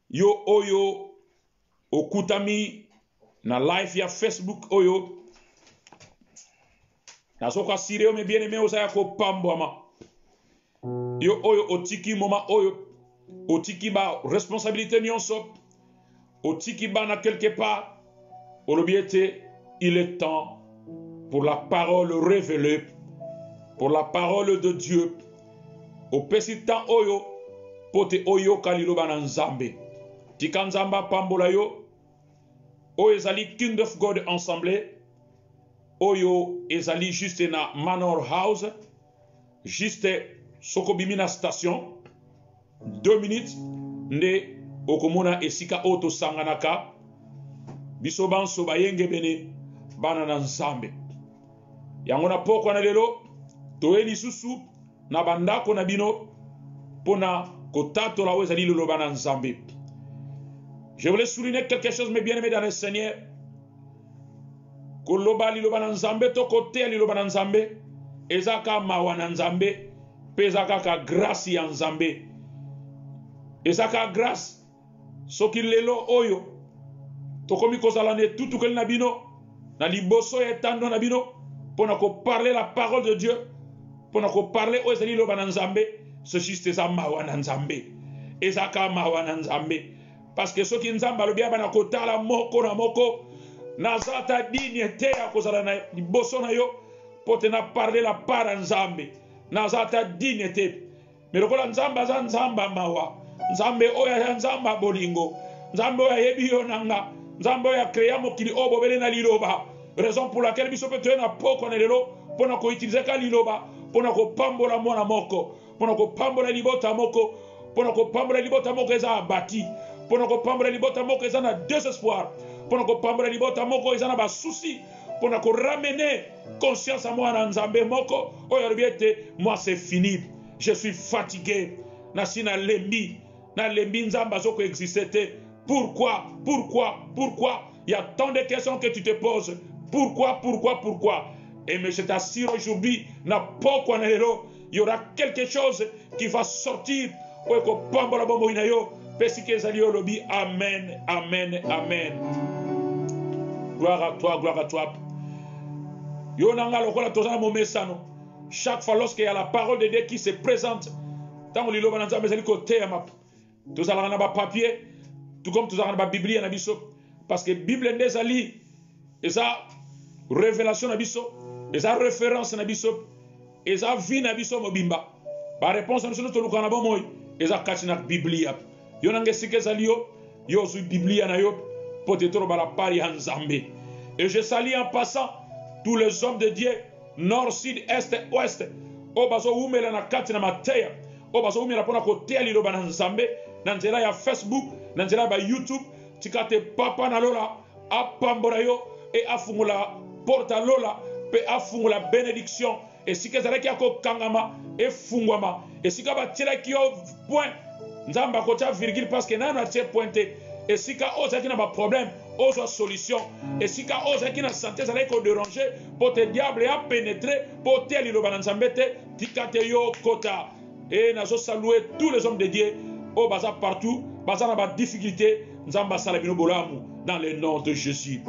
Yo oyo okutami na live ya Facebook oyo. Nasoka sireo me bien aimé osaya ko pambwama. Yo oyo otiki moma oyo otiki ba responsabilité nyonso otiki ba na quelque part olobiete il est temps pour la parole révélée, pour la parole de Dieu. Au pesitan oyo pote oyo kaliloba na nzambe. Tika nzamba pambola yo oyo ezali King of God ensemble oyo ezali juste na Manor House juste soko bimina station 2 minutes nde okomona esika oto sanganaka biso banso bayenge bene bana na nzambe yango na poko na lelo toyeli susu na bandako na bino pona kotatola oyo ezali liloba na nzambe. Je voulais souligner quelque chose mes bien-aimés dans le Seigneur. Koloba liloba na nzambe to kote liloba na nzambe ezaka mawa na nzambe pezaka ka grâce ya nzambe ezaka grâce soki lelo oyo tokomi kozala ne tutukeli na bino na liboso ya etando na bino pona ko parler la parole de Dieu pona ko parler oyo ezali liloba na nzambe c'est juste eza mawa na nzambe ezaka mawa na nzambe parce que soki nzambe alobi bana kotala moko na moko nazata dignité ya kozala na liboso na yo pote na parler la part nzambe nazata dignité mais lokola nzambe aza nzamba mawa nzambe oyo ya nzamba bolingo nzambe oyo yebi yo nanga nzambe oyo créa mokili oyo bobele na liloba raison pour laquelle biso pe toyena poko na lelo pona ko utiliser ka liloba pona ko pambola mwana moko pona ko pambola libota moko pona ko pambola libota moko eza abati pona ko pambola libota moko eza na désespoir pona ko pambola libota moko eza na ba souci pona ko ramener conscience à moi na nzambe moko oyo biete moi c'est fini je suis fatigué nasina lembi na lembi nzamba zoko exister pourquoi il y a tant de questions que tu te poses pourquoi et mais je t'assure aujourd'hui na poko na lelo il y aura quelque chose qui va sortir oyo ko pambola bombo ina yo pesike ezali yo lobi amen amen amen. Gloire à toi. Yo nanga lokola tozana momesano. Chaque fois lorsqu'il y a la parole de Dieu qui se présente, tant lilo bananza bezali côté ma. Tozala na ba papier, tout comme tozala na ba Bible na biso parce que Bible ndezali eza révélation na biso, eza référence na biso, eza vie na biso mobimba. Ba réponse na biso to lukana bo moy, eza kachina Biblia. Yo nanga sike zali yo zu Biblia na yo. Et je salue en passant tous les hommes de Dieu, nord, sud, est, ouest. Obazo umela na kati na mateya. Obazo umela pona kotea liloba na nzambe. Nanzela ya Facebook, nanzela ba YouTube. Tikate papa na lola. Apambora yo. Et afungula porta lola. Pe afungula bénédiction. Et si kezala ki ako kangama. Et fungwama. Et si kaba tira ki yo point. Nzamba kocha virgule parce que nana tche pointé. Et si ka osa qui n'a pas problème, osa solution. Et si ka osa qui n'a santé, ça n'est qu'au déranger, pour te diable a pénétrer, pour te l'ilo bananzambete, tikate yo kota. Et nazo saluer tous les hommes de Dieu, au baza partout, baza n'a pas de difficulté, nzamba salabino bolamu, dans le nom de Jésus.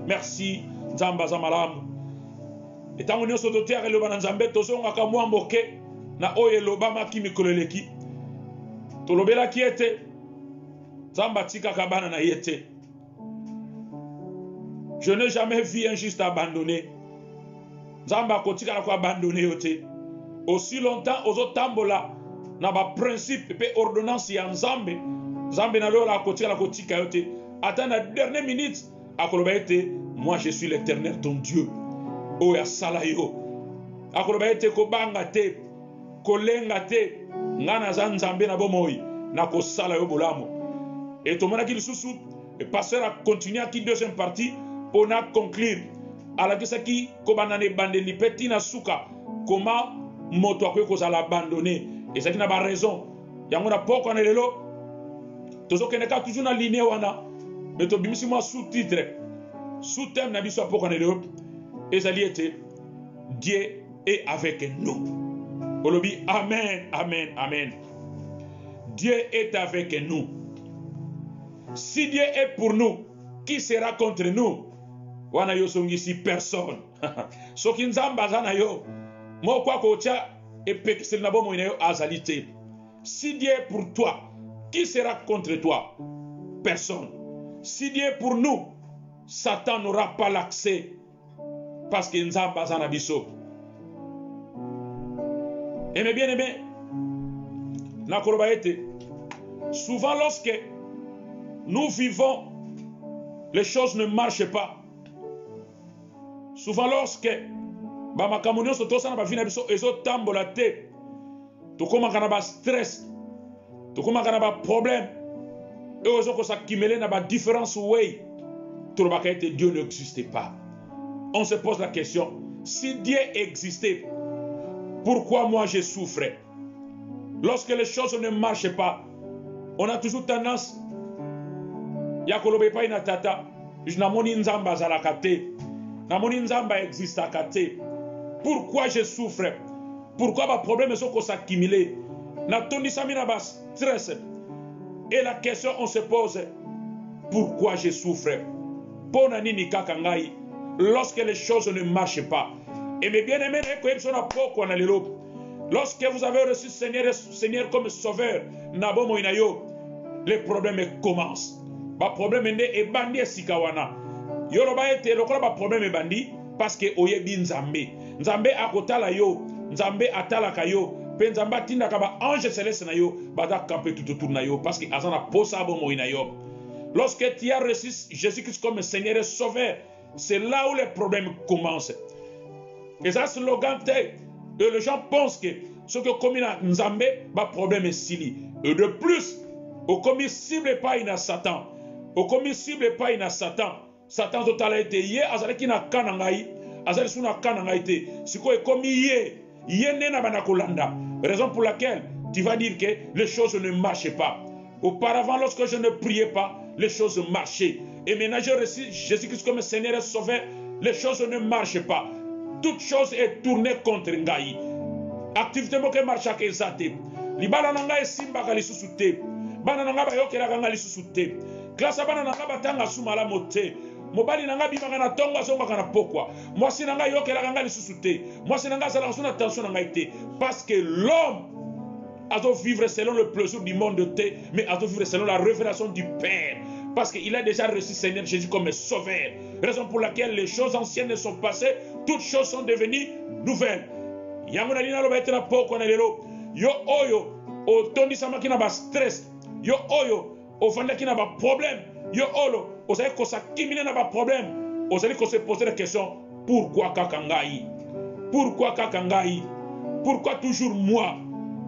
Merci, nzamba zamalamu. Et tant qu'on est sur le terre, le bananzambete, tozo ngaka mwamboke, na oye lobama ki mikoleleki. Tolobela qui était. Je n'ai jamais vu un juste abandonné. Zamba kotika la ko abandonné yote. Aussi longtemps aux autres tambola na ba principe et ordonnance ya nzambe. Nzambe na lola kotika la kotika yote. Attends la dernière minute akoloba ete moi je suis l'Éternel ton Dieu. O ya salayo. Akoloba ete ko banga te, ko lenga te, ngana za nzambe na bomoi na ko salayo bolamo. Et tout le monde qui susu Le pasteur a continué à qui deuxième partie. On a conclu. À la qui kobanane bandeli petit na suka. Comment moto akwe ko zala abandonné. Et ça qui n'a pas raison. Yangona poko na lelo. Tozo keneka toujours na ligne wana. Mais to bimisi moi sous-titre. Sous-thème na biso poko na lelo. Et ça était Dieu est avec nous. Olobi amen, amen, amen. Dieu est avec nous. Si Dieu est pour nous, qui sera contre nous? Wana yo songisi personne. Soki nzamba zana yo. Mo kwa ko tia epekisel na bomo ina yo azalité. Si Dieu est pour toi, qui sera contre toi? Personne. Si Dieu est pour nous, Satan n'aura pas l'accès. Parce que nzamba zana biso. Et mes bien-aimés, souvent lorsque nous vivons, les choses ne marchent pas. Souvent lorsque bamakamunyo sotosa na bavina biso ezo tambola te, tokoma kana ba stress, tokoma kana ba problème, et ozo ko s'accumuler na ba différence way, tolobaka ete Dieu n'existe pas. On se pose la question, si Dieu existait, pourquoi moi je souffrais? Lorsque les choses ne marchent pas, on a toujours tendance ya kolobe pa ina tata, namoni nzamba zalaka te, namoni nzamba existaka te. Pourquoi je souffre? Pourquoi ma problème sont s'accumuler? Na tondisami na ba stress. Et la question on se pose, pourquoi je souffre? Pona nini kaka ngai lorsque les choses ne marchent pas? Et mes bien-aimés, lorsque vous avez reçu Seigneur comme sauveur, les problèmes commencent. Les problèmes est bandi sikawana. Yoroba ete lokola ba problème bandi parce que oyebi nzambe. Nzambe akotala yo, nzambe atalaka yo, pe nzamba tinda ka ba ange céleste na yo, bada camper tout autour na yo parce que azana posa bomo ina yo. Lorsque tu as reçu Jésus-Christ comme Seigneur et sauveur, c'est là où les problèmes commencent. Et ça slogan et les gens pensent que ce que comme nzambe ba problème est sili. Et de plus, au commiscible pas ina Satan. Au commiscible pas ina Satan. Satan total a été yé azalaki na kanangai, azali suna kanangai te. Siko e komi yé nena banakolanda. Raison pour laquelle tu vas dire que les choses ne marchaient pas. Auparavant, lorsque je ne priais pas, les choses marchaient. Et maintenant, j'ai reçu Jésus-Christ comme Seigneur et Sauveur, les choses ne marchent pas. Toute chose est tournée contre Ngaï. Activité moke marche à Kezate. Libana nanga simba kali susute. Bana nanga bayokela kanga li susute. Classe bana nanga batanga sumala mote. Mobali nanga bimaka na tonga zonga kana pokwa. Moi si nanga yokela kanga li susute. Moi si nanga sala suna attention nanga ite. Parce que l'homme a doit vivre selon le plaisir du monde de thé, mais a doit vivre selon la révélation du Père. Parce qu'il a déjà reçu Seigneur Jésus comme sauveur. Raison pour laquelle les choses anciennes sont passées, toutes choses sont devenues nouvelles. Yamuna lina lo betena poko na lelo. Yo oyo o tondi sama kina ba stress. Yo oyo o fanda kina ba problème. Yo olo o sai ko sa kimine na ba problème. O sai ko se poser la question, pourquoi kakangai? Pourquoi kakangai? Pourquoi toujours moi?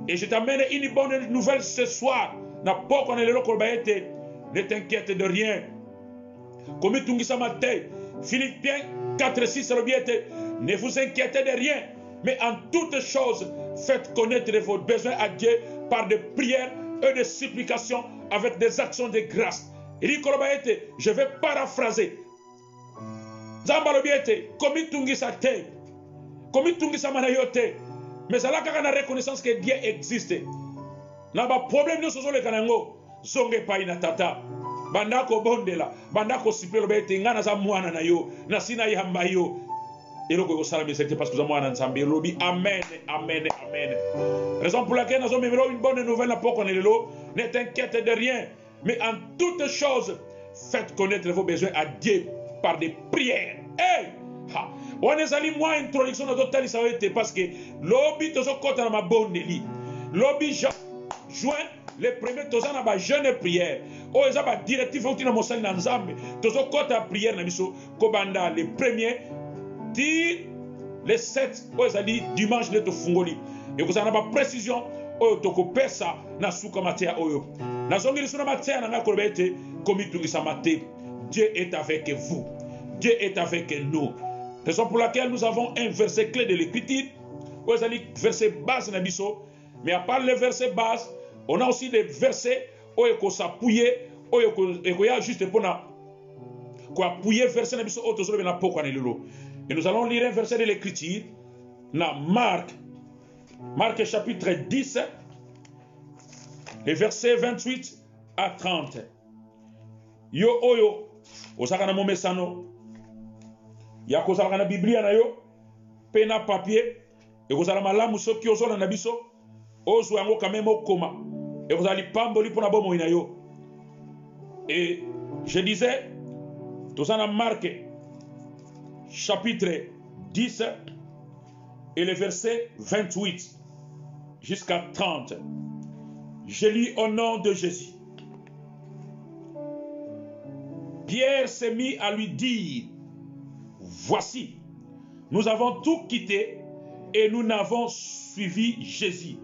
Et je t'amène une bonne nouvelle ce soir. Na poko na lelo ko ba ete. Ne t'inquiète de rien. Comme tu dis matin, Philippiens 4:6 ne vous inquiétez de rien, mais en toutes choses, faites connaître vos besoins à Dieu par des prières et des supplications avec des actions de grâce. Je vais paraphraser. Comme tu dis ça, comme tu dis ça, mais ça là quand on a reconnaissance que Dieu existe. N'a pas problème nous sur les canangos. Zonge pa ina tata bandako bondela bandako sipelo bete ngana za mwana na yo na sina yamba yo eloko ko sala mesete parce que za mwana nzambe lobi amen amen amen. Raison pour laquelle nous avons une bonne nouvelle à poko nelelo, ne t'inquiète de rien, mais en toutes choses faites connaître vos besoins à Dieu par des prières. Hey ha on est allé moi introduction de totali ça été parce que lobi to so kota na mabondeli lobi joint les premiers tozan na ba jeune prière o eza ba directive outi na mosali na nzambe tozo kota prière na biso kobanda les premiers ti les 7 o ezali dimanche le to fungoli et ko sana ba précision o to ko pesa na suka matia oyo na zongi lisuna matia na ngako bete Dieu est avec vous. Dieu est avec nous. Raison pour laquelle nous avons un verset clé de l'écriture. Verset base nabiso. Mais à part les versets base, on a aussi des versets où il s'appuyer, où il y a juste pour appuyer verset nabiso auto sur na poko na lelo. Et nous allons lire un verset de l'écriture na Marc chapitre 10 les versets 28 à 30. Yo oyo osaka na momesano ya kozala na Biblia na yo pe na papier et kozala malamu soki ozola na biso ozwa yango quand même okoma et kozala lipamboli pona bomo na yo. Et je disais tout ça dans Marc chapitre 10 et le verset 28 jusqu'à 30. Je lis au nom de Jésus. Pierre s'est mis à lui dire, voici, nous avons tout quitté et nous n'avons suivi Jésus.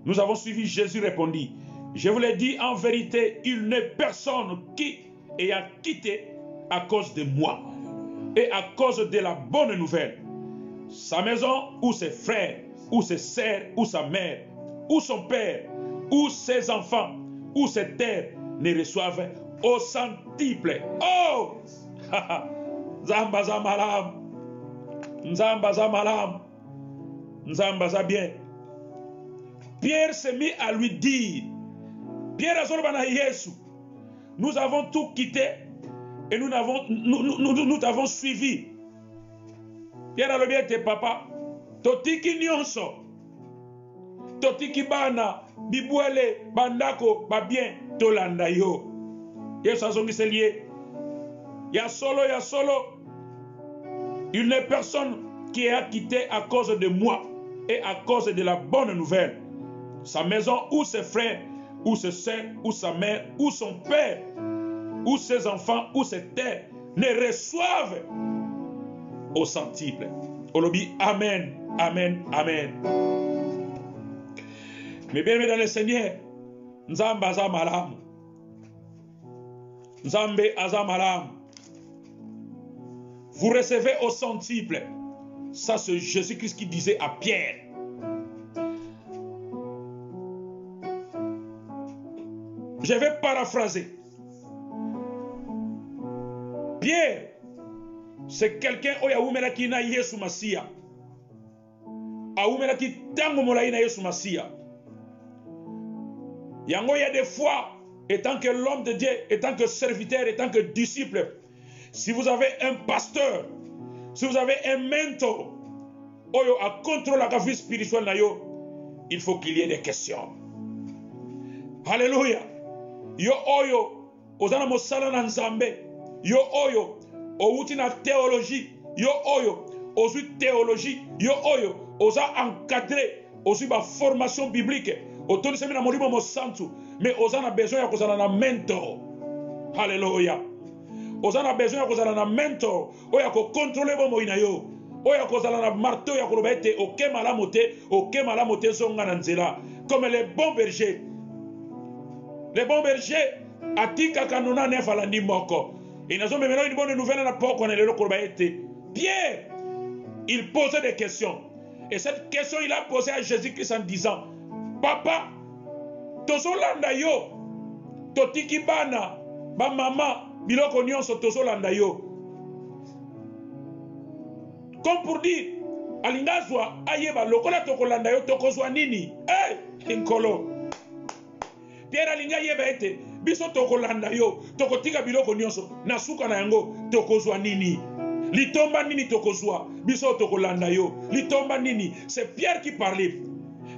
Nous avons suivi Jésus, répondit. Je vous l'ai dit en vérité, il n'est personne qui ait quitté à cause de moi et à cause de la bonne nouvelle. Sa maison ou ses frères, ou ses sœurs, ou sa mère, ou son père, ou ses enfants, ou ses terres ne reçoivent au centuple. Oh! Nzamba za malam. Nzamba za malam. Nzamba za bien. Pierre s'est mis à lui dire, Pierre azolobana Yesu, nous avons tout quitté et nous t'avons suivi. Pierre alobi ete papa, totiki nyonso. Totiki bana, bibwele, bandako, babien, tolanda yo. Yesu azongisi lié. Ya solo. Il n'est personne qui a quitté à cause de moi et à cause de la bonne nouvelle. Sa maison ou ses frères, ou ses soeurs, ou sa mère, ou son père, ou ses enfants, ou ses terres, ne reçoivent au centuple. Olobi, amen, amen, amen. Mais bien, dans le Seigneur, Nzamba aza malamu. Nzambe aza malamu. Vous recevez au centuple. Ça, c'est Jésus-Christ qui disait à Pierre. Je vais paraphraser. Pierre, c'est quelqu'un qui a oumelaki na Yesu Masia. A oumelaki tango molai na Yesu Masia. Yango, il y a des fois, étant que l'homme de Dieu, étant que serviteur, étant que disciple, si vous avez un pasteur, si vous avez un mentor, oyo à contrôler la vie spirituelle na yo, il faut qu'il y ait des questions. Alléluia. Yo oyo, ozana mosala na nzambe. Yo oyo, outi na théologie. Yo oyo, ozu théologie. Yo oyo, oza encadré, ozu ba formation biblique. Otoni semi na molimo mosantu, mais ozana besoin ya kozala na mentor. Alléluia. Ozana besoin ya kozala na mentor, oya ko contrôler bo moina yo. Oya kozala na marteau ya koloba ete okema la moté zonga na nzela. Comme les bons bergers. Les bons bergers atika kanona ne falandi moko. Et nazo memelo une bonne nouvelle na poko na lelo koloba ete. Pierre, il posait des questions. Et cette question il a posé à Jésus-Christ en disant, Papa, tozolanda yo, totiki bana, ba mama, biloko nyonso tozolanda yo. Comme pour dire, alingazwa ayeba lokola tokolanda yo tokozwa nini? Nkolo. Pierre alinga yeba ete biso tokolanda yo, tokotika biloko nyonso, nasuka na yango tokozwa nini? Litomba nini tokozwa, biso tokolanda yo. Litomba nini? C'est Pierre qui parlait.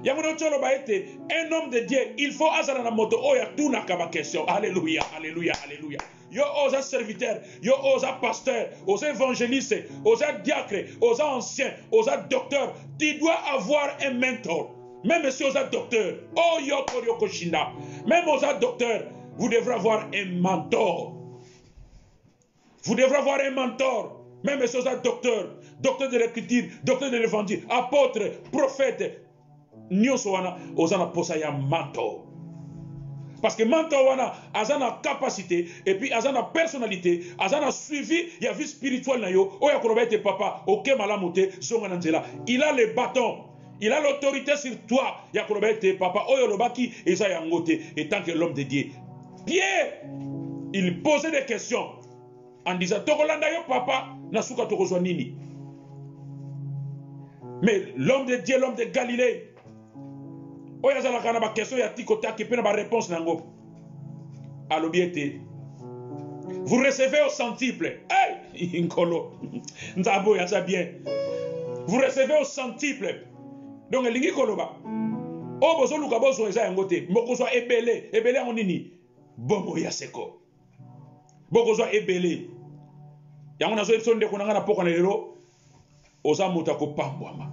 Un homme de Dieu, il faut azara na moto oya tuna kaba question. Alléluia, alléluia, alléluia. Yo osa serviteur, yo osa pasteur, osa évangéliste, osa diacre, osa ancien, osa docteur. Tu dois avoir un mentor. Même si osa docteur, oh yo koryoko shinda. Même osa docteur, vous devrez avoir un mentor. Vous devrez avoir un mentor. Même si osa docteur, docteur de l'écriture, docteur de l'évangile, apôtre, prophète. Nyonso wana ozana posa ya mentor. Parce que mentor wana azana capacité et puis azana personnalité, azana suivi ya vie spirituelle na yo. Oya koloba ete papa, ok malamote, zonga nanzela. Il a le bâton. Il a l'autorité sur toi. Ya koloba ete papa, oyo lobaki eza yangote. Et tant que l'homme de Dieu. Pierre, il posait des questions en disant tokolanda yo papa, nasuka tokozwa nini. Mais l'homme de Dieu, l'homme de Galilée, oya zalaka na ba question ya tikotaki pe na ba réponse nango. Alobiete. Vous recevez au centuple. Hey, Nkolo. Nzabo ya ça bien. Vous recevez au centuple. Donc lingi koloba. O bozo luka bozo eza yangote. Mboko so ebele, ebele en nini? Bomo ya seko. Boko so ebele. Yango na so sonde kunanga na poko na lelo. Oza mota ko pambwama.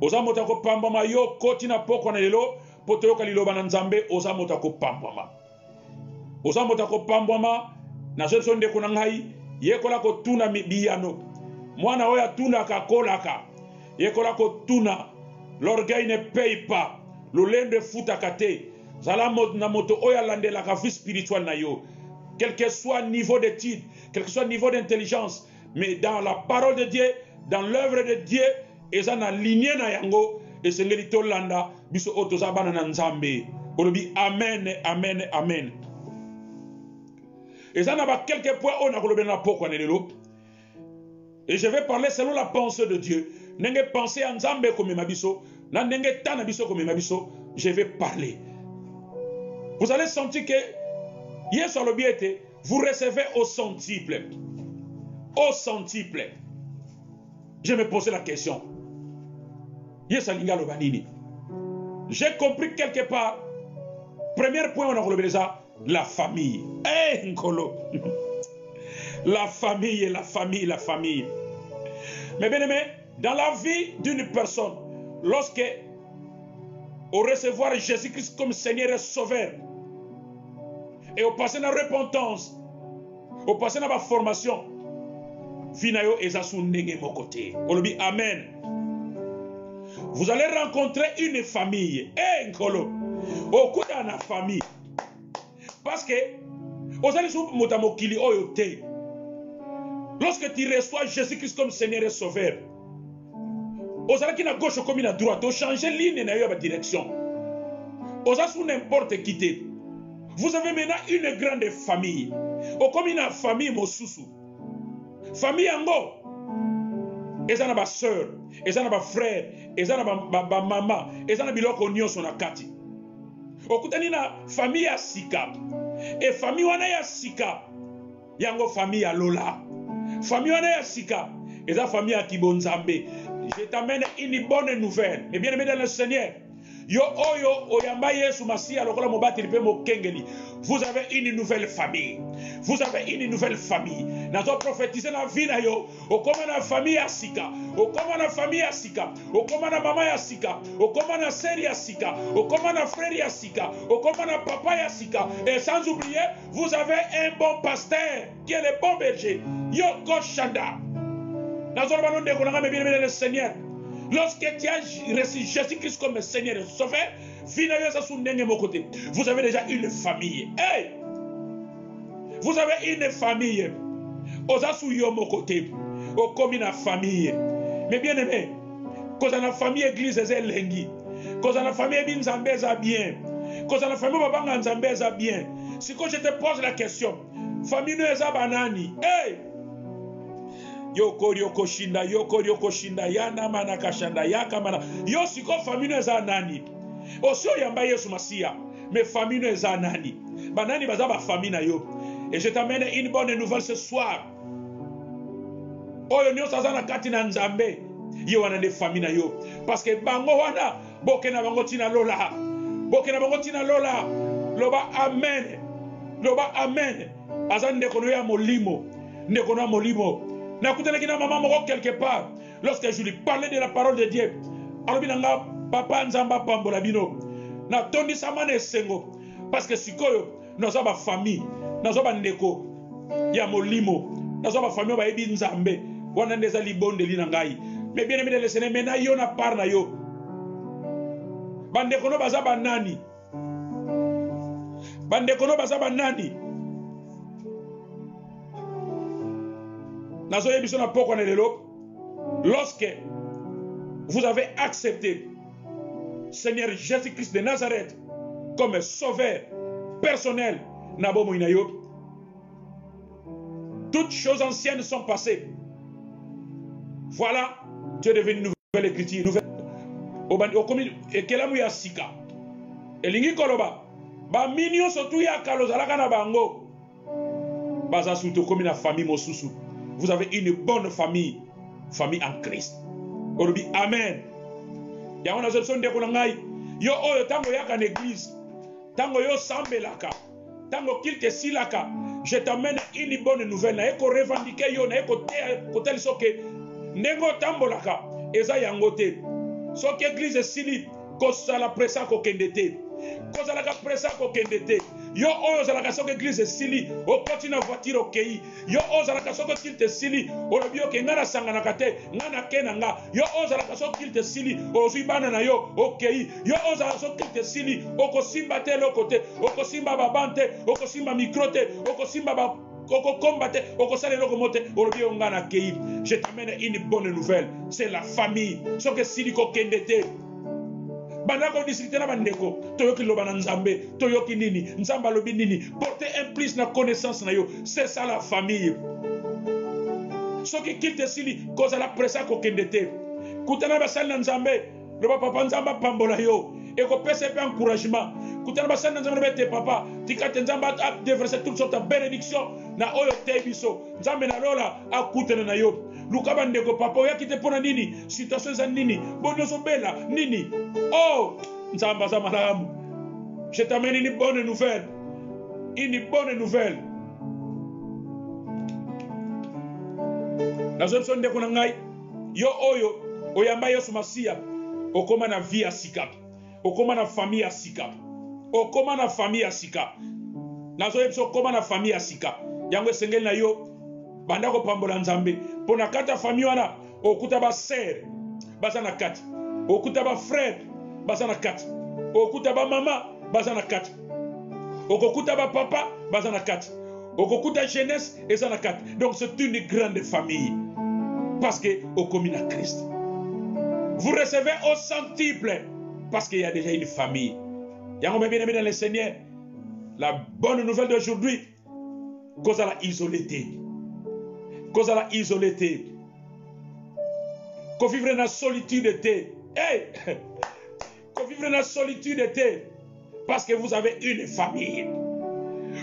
Oza mota ko pambwama yo koti na poko na lelo poto yo kaliloba na Nzambe oza mota ko pambwama. Oza mota ko pambwama na so sonde kunanga hai yekola ko tuna biyano. Mwana oya tuna ka kolaka. Yekola ko tuna. L'orgueil ne paye pas. L'olende futa kate. Zala na moto oya lande la vie spirituelle na yo. Quel que soit niveau d'étude, quel que soit niveau d'intelligence, mais dans la parole de Dieu, dans l'œuvre de Dieu, eza na lignée na yango, et c'est ngelito landa, biso otoza bana na Nzambe. Olobi amen, amen, amen. Eza na ba quelques points on a kolobé na poko na lelo. Et je vais parler selon la pensée de Dieu. Nenge penser en Nzambe comme mabiso, na nenge tana biso comme mabiso, je vais parler. Vous allez sentir que hier sur le biais, vous recevez au centuple. Au centuple. Je me posais la question. Hier sur l'inga lobanini. J'ai compris quelque part. Premier point, on a relevé ça, la famille. Eh, Nkolo. La famille, la famille, la famille. Mais bien aimé, dans la vie d'une personne, lorsque au recevoir Jésus-Christ comme Seigneur et Sauveur, et au passer dans la repentance, au passer dans la formation, finayo ezasu nenge mokote. Olobi amen. Vous allez rencontrer une famille. Eh, Nkolo. Au coup de la famille. Parce que, vous allez sous motamokili oyote. Lorsque tu reçois Jésus-Christ comme Seigneur et Sauveur, vous allez à gauche comme à droite, vous changez ligne dans la direction. Vous allez sous n'importe qui. Vous avez maintenant une grande famille. Ou comme une famille mosusu. Famille ango. Ils ont des soeurs, ils ont des frères, ils ont des maman, ils ont des biloko nyonso na kati. Okutani na famille ya sika. Et famille wana ya sika. Yango famille ya Lola. Famille wana ya sika. Et la famille ya Kibonzambe. Je t'amène une bonne nouvelle. Mais bien aimé dans le Seigneur. Yo oyo oyamba Yesu Masia lokola mobati lipe mo kengeli. Vous avez une nouvelle famille. Vous avez une nouvelle famille. Nazo prophétiser la vie na yo. Okoma na famille ya sika. Okoma na famille ya sika. Okoma na mama ya sika. Okoma na sœur ya sika. Okoma na frère ya sika. Okoma na papa ya sika. Et sans oublier, vous avez un bon pasteur qui est le bon berger. Yoko Shanda. Nazo banon de konanga me bien le Seigneur. Lorsque tu as reçu Jésus-Christ comme Seigneur et Sauveur, vous avez déjà une famille. Hey! Vous avez une famille. Comme une famille. Mais bien aimé, quand on a famille église, c'est lengi. Quand on a famille binzambeza bien. Quand on a famille babanganzambeza bien. Si quand je te pose la question, famille ne banani. Hey! Yoko shinda yana mana kashanda yaka mana yo siko famille eza nani osio yamba Yesu Masia mais famille eza nani banani baza ba famille na yo. Et je t'amène une bonne nouvelle ce soir. Oyo nyo sazana kati na Nzambe yo wana de famille na yo parce que bango wana bokena bango tina lola loba amen azande kono ya molimo ndeko na molimo. Nakoutelekina maman moko quelque part. Lorsque je lui parlais de la parole de Dieu, alors binanga papa nzamba pambola bino. Na tondi samane sengo parce que sikoyo nazo ba famille, nazo ba ndeko ya molimo, nazo ba famille ba ebi nzambe. Wana ndeza libonde lina ngai. Mais bien aimé de le Seigneur, mena yo na par na yo. Bandeko no baza banani. bandekono baza banani nazoye biso na poko na lelo. Lorsque vous avez accepté Seigneur Jésus-Christ de Nazareth comme sauveur personnel na bomo inayo, toutes choses anciennes sont passées. Voilà, tu es devenu une nouvelle écriture, nouvelle. Ekelamu ya sika. Elingi koloba, ba minyo sotu ya kalozalaka na bango. Baza suto komi na famille mosusu. Vous avez une bonne famille, famille en Christ. Orobi amen. Yango na zopson de konangai. Yo oyo tango yaka na église. Tango yo sambelaka. Tango kilte silaka. Je t'amène une bonne nouvelle. Na eko revendiquer yo, na eko te soke nengo tambolaka eza yango te. Soki église sili kosala presa ko kendete. Kozala ka presa ko kendete. Yo oyo zalaka soki église sili o continue voiture okei. Yo oyo zalaka soki kilte sili o lobi oke ngana sangana kate ngana kenanga. Yo oyo zalaka soki kilte sili o zibana na yo okei. Yo oyo zalaka soki kilte sili oko simba te lokote, oko simba babante, oko simba microte, oko simba ba je t'amène une bonne nouvelle. C'est la famille. Ce que si liko kendete. Bandako discuter na bandeko. Toyoki lobana nzambe. Toyoki nini. Nzamba lobi nini. Porter un plus na connaissance na yo. C'est ça la famille. Ce qui quitte sili. Cause la pressa ko kendete. Kutana basal na nzambe. Le papa nzamba pambola yo. Et qu'on peut se faire encouragement. Kutana basal na nzambe te papa. Tikate nzamba a déverser toutes sortes de bénédictions. Na oyo tebiso nzambe na lola akutana na yo lukaba ndeko papa oya kite pona nini situation za nini bonyoso bela nini oh nzamba za malamu. Je t'amène une bonne nouvelle, une bonne nouvelle. Na zopson ndeko na ngai yo oyo oyamba Yesu Masia okoma na vie ya sika, okoma na famille ya sika, okoma na famille ya sika. Na zoyepso okoma na famille ya sika. Yango esengeli na yo banda ko pambola nzambe pona kata famille wana okuta ba sœur baza na kati, okuta ba frère baza na kati, okuta ba mama baza na kati, okuta ba papa baza na kati, okuta jeunesse eza na kati. Donc c'est une grande famille parce que okomi na Christ. Vous recevez au centuple parce qu'il y a déjà une famille. Yango bien aimé dans le Seigneur, la bonne nouvelle d'aujourd'hui, cause à la isolété. Cause à la isolété. Qu'on vivre dans la solitude. Hey! Qu'on vivre dans la solitude. Parce que vous avez une famille.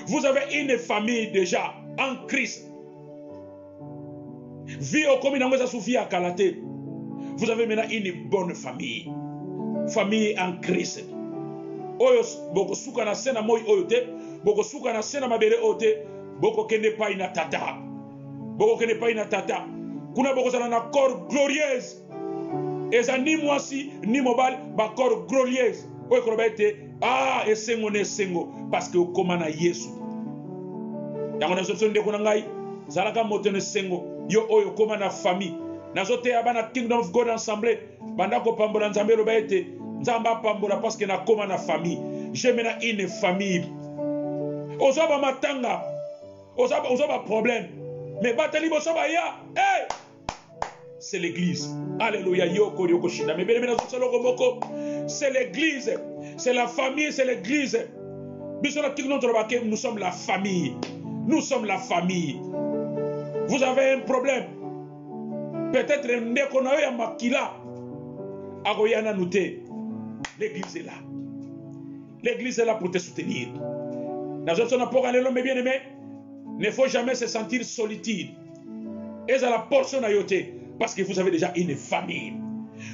Vous avez une famille déjà en Christ. Vie au commun dans Sophie à Kalaté. Vous avez maintenant une bonne famille. Famille en Christ. Oyo boko suka na sena moi oyote, boko suka na sena mabere ote. Boko kende pa ina tata. Boko kende pa ina tata. Kuna boko sana na corps glorieuse. Eza ni mwasi ni mobile ba corps glorieuse. Oyo kolobete esengo ne sengo parce que okoma na Yesu. Yango na sopson de kuna ngai zalaka motene sengo yo oyo koma na famille. Nazote abana Kingdom of God ensemble banda ko pambola nzambe lobete nzamba pambola parce que na koma na famille. J'ai maintenant une famille. Ozoba matanga. Ozoba problème. Mais bateli bosoba ya. Hey! C'est l'église. Alléluia. Yoko yoko shina. Mais bien c'est l'église. C'est la famille, c'est l'église. Nous sommes la famille. Nous sommes la famille. Vous avez un problème. Peut-être Ndekonaoya Makila. Agoyana Nouté. L'église est là. L'église est là pour te soutenir. Dans mais bien aimé, ne faut jamais se sentir solitude. Et à la portion ayote. Parce que vous avez déjà une famille.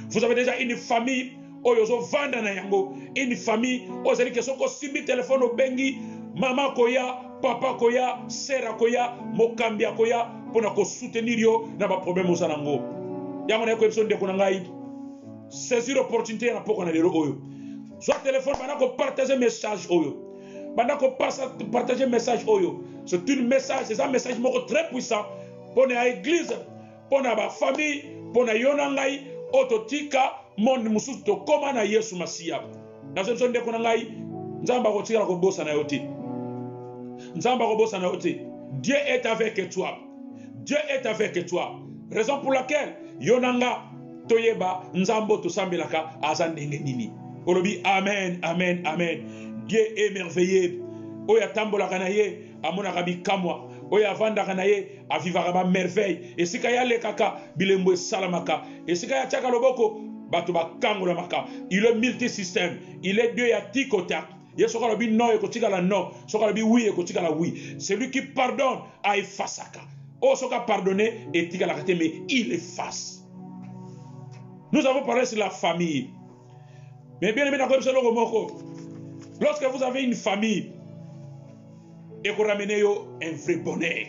Vous avez déjà une famille. Oyozo vanda na yango. Une famille. Ozali ke soko simbi téléphone au bengi. Mama koya, papa koya, sera koya, mokambia koya. Pona ko soutenir yo na ba problème osanango. Yango na ko episode de konangai. Saisir opportunité na poko na lero oyo. Soit téléphone bana ko partager message oyo. Bana ko partager message oyo. C'est un message, c'est un message très puissant pour l'église, pour la famille, pour la yonangai, ototika, monde musuto, comme na Yesu Masia. Dans cette zone de konangai, nzamba ko tira ko bossa na yoti. Dieu est avec toi. Dieu est avec toi. Raison pour laquelle Yonanga Toyeba Nzambo Tosambelaka Azandenge Nini. Olobi Amen, Amen, Amen. Dieu est merveilleux. Oya Tambola Kanaye, Amona Rabi Kamwa. Oya Vanda Kanaye, Avivaraba merveille. Et si Kaya le kaka, Bilembo Salamaka. Et si Kaya Tchaka Loboko, Batuba Kangola Maka. Il est multisystème. Il est Dieu Yatikotak. Il y a non et kotika non, sokalabi oui et kotika la oui. Celui qui pardonne a effacaka. Oh, soka pardonner et tika la kate, mais il efface. Nous avons parlé sur la famille. Mais bien aimé, lorsque vous avez une famille et que vous ramenez un vrai bonheur.